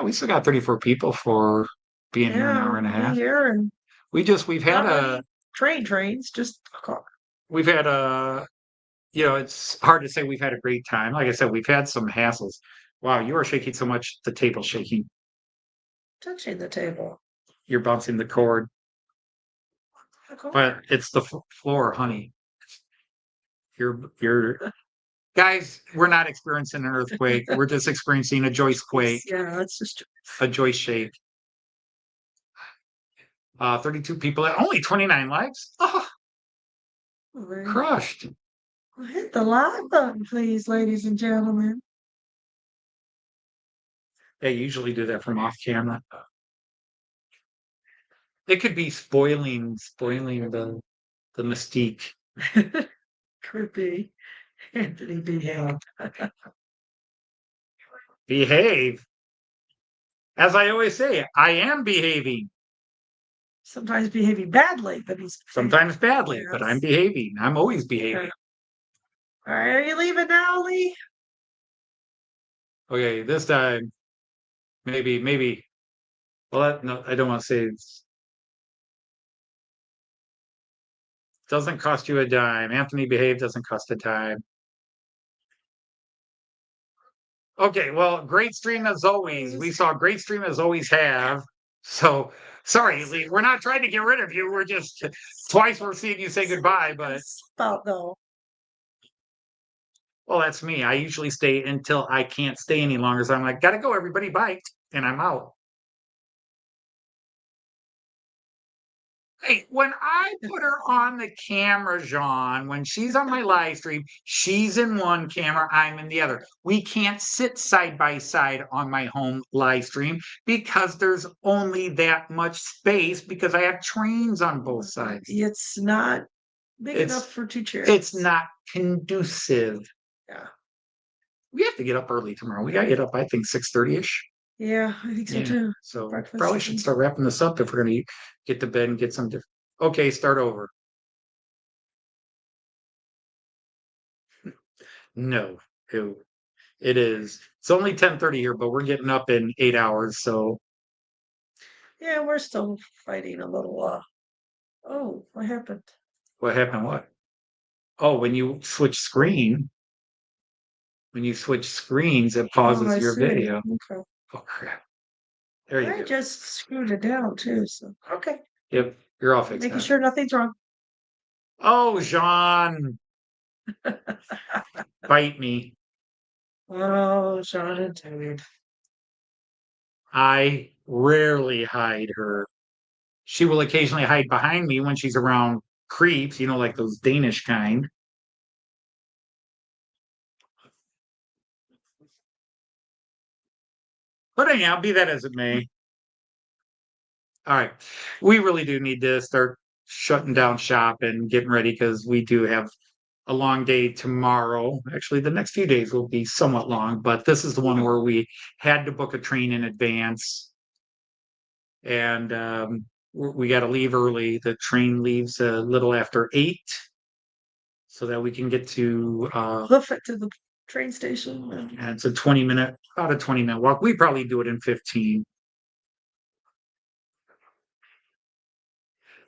[SPEAKER 1] we still got 34 people for being here an hour and a half.
[SPEAKER 2] Here and
[SPEAKER 1] We've had
[SPEAKER 2] trains, just a car.
[SPEAKER 1] We've had it's hard to say we've had a great time. Like I said, we've had some hassles. Wow, you are shaking so much, the table's shaking.
[SPEAKER 2] Touching the table.
[SPEAKER 1] You're bouncing the cord. But it's the floor, honey. You're guys, we're not experiencing an earthquake. We're just experiencing a joist quake.
[SPEAKER 2] Yeah, it's just
[SPEAKER 1] a joist shake. 32 people, only 29 likes. Oh, crushed.
[SPEAKER 2] Hit the like button, please, ladies and gentlemen.
[SPEAKER 1] They usually do that from off camera. It could be spoiling the mystique.
[SPEAKER 2] Could be. Anthony, behave.
[SPEAKER 1] Behave. As I always say, I am behaving.
[SPEAKER 2] Sometimes behaving badly, but he's
[SPEAKER 1] sometimes badly, but I'm behaving. I'm always behaving.
[SPEAKER 2] All right, are you leaving now, Lee?
[SPEAKER 1] Okay, this time, maybe. Well, no, I don't want to say. Doesn't cost you a dime. Anthony behave doesn't cost a dime. Okay, well, great stream as always. We saw great stream as always have. So sorry, Lee, we're not trying to get rid of you. We're just twice we're seeing you say goodbye, but
[SPEAKER 2] though.
[SPEAKER 1] Well, that's me. I usually stay until I can't stay any longer. So I'm like, gotta go, everybody, bye. And I'm out. Hey, when I put her on the camera, Jean, when she's on my live stream, she's in one camera, I'm in the other. We can't sit side by side on my home live stream because there's only that much space because I have trains on both sides.
[SPEAKER 2] It's not big enough for 2 chairs.
[SPEAKER 1] It's not conducive.
[SPEAKER 2] Yeah.
[SPEAKER 1] We have to get up early tomorrow. We gotta get up, I think, 6:30-ish.
[SPEAKER 2] Yeah, I think so
[SPEAKER 1] Yeah.
[SPEAKER 2] too.
[SPEAKER 1] So
[SPEAKER 2] Breakfast.
[SPEAKER 1] probably should start wrapping this up if we're going to get to bed and get some different. Okay, start over. No, ew. It is. It's only 10:30 here, but we're getting up in 8 hours. So
[SPEAKER 2] Yeah, we're still fighting a little. Oh, what happened?
[SPEAKER 1] what happened? What? Oh, when you switch screens, it pauses
[SPEAKER 2] I
[SPEAKER 1] your
[SPEAKER 2] see.
[SPEAKER 1] video.
[SPEAKER 2] Okay.
[SPEAKER 1] Oh crap! There you
[SPEAKER 2] I
[SPEAKER 1] go.
[SPEAKER 2] just screwed it down too. So okay,
[SPEAKER 1] Yep, you're all fixed
[SPEAKER 2] making
[SPEAKER 1] now.
[SPEAKER 2] sure nothing's wrong.
[SPEAKER 1] Oh, Jean, bite me.
[SPEAKER 2] Oh, Sean and David.
[SPEAKER 1] I rarely hide her. She will occasionally hide behind me when she's around creeps, like those Danish kind. But anyhow, be that as it may. All right. We really do need to start shutting down shop and getting ready because we do have a long day tomorrow. Actually, the next few days will be somewhat long, but this is the one where we had to book a train in advance. And we got to leave early. The train leaves a little after 8 so that we can get to
[SPEAKER 2] Hoof it to the train station.
[SPEAKER 1] and it's about a 20-minute walk. We probably do it in 15.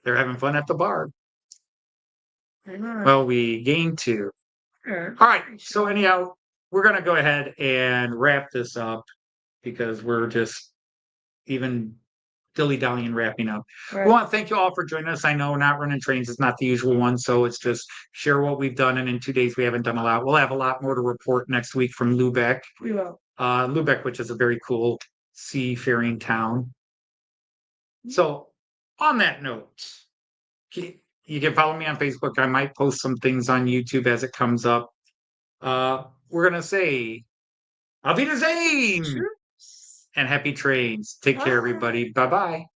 [SPEAKER 1] They're having fun at the bar. Well, we gained 2.
[SPEAKER 2] Yeah.
[SPEAKER 1] All right. So anyhow, we're gonna go ahead and wrap this up because we're just even dilly-dallying wrapping up. We
[SPEAKER 2] Right.
[SPEAKER 1] want to thank you all for joining us. I know not running trains is not the usual one, so it's just share what we've done. And in 2 days, we haven't done a lot. We'll have a lot more to report next week from Lubeck.
[SPEAKER 2] We will.
[SPEAKER 1] Lubeck, which is a very cool seafaring town. So on that note, you can follow me on Facebook. I might post some things on YouTube as it comes up. We're gonna say Auf Wiedersehen
[SPEAKER 2] Sure.
[SPEAKER 1] and happy trains. Take care,
[SPEAKER 2] Bye.
[SPEAKER 1] everybody. Bye bye.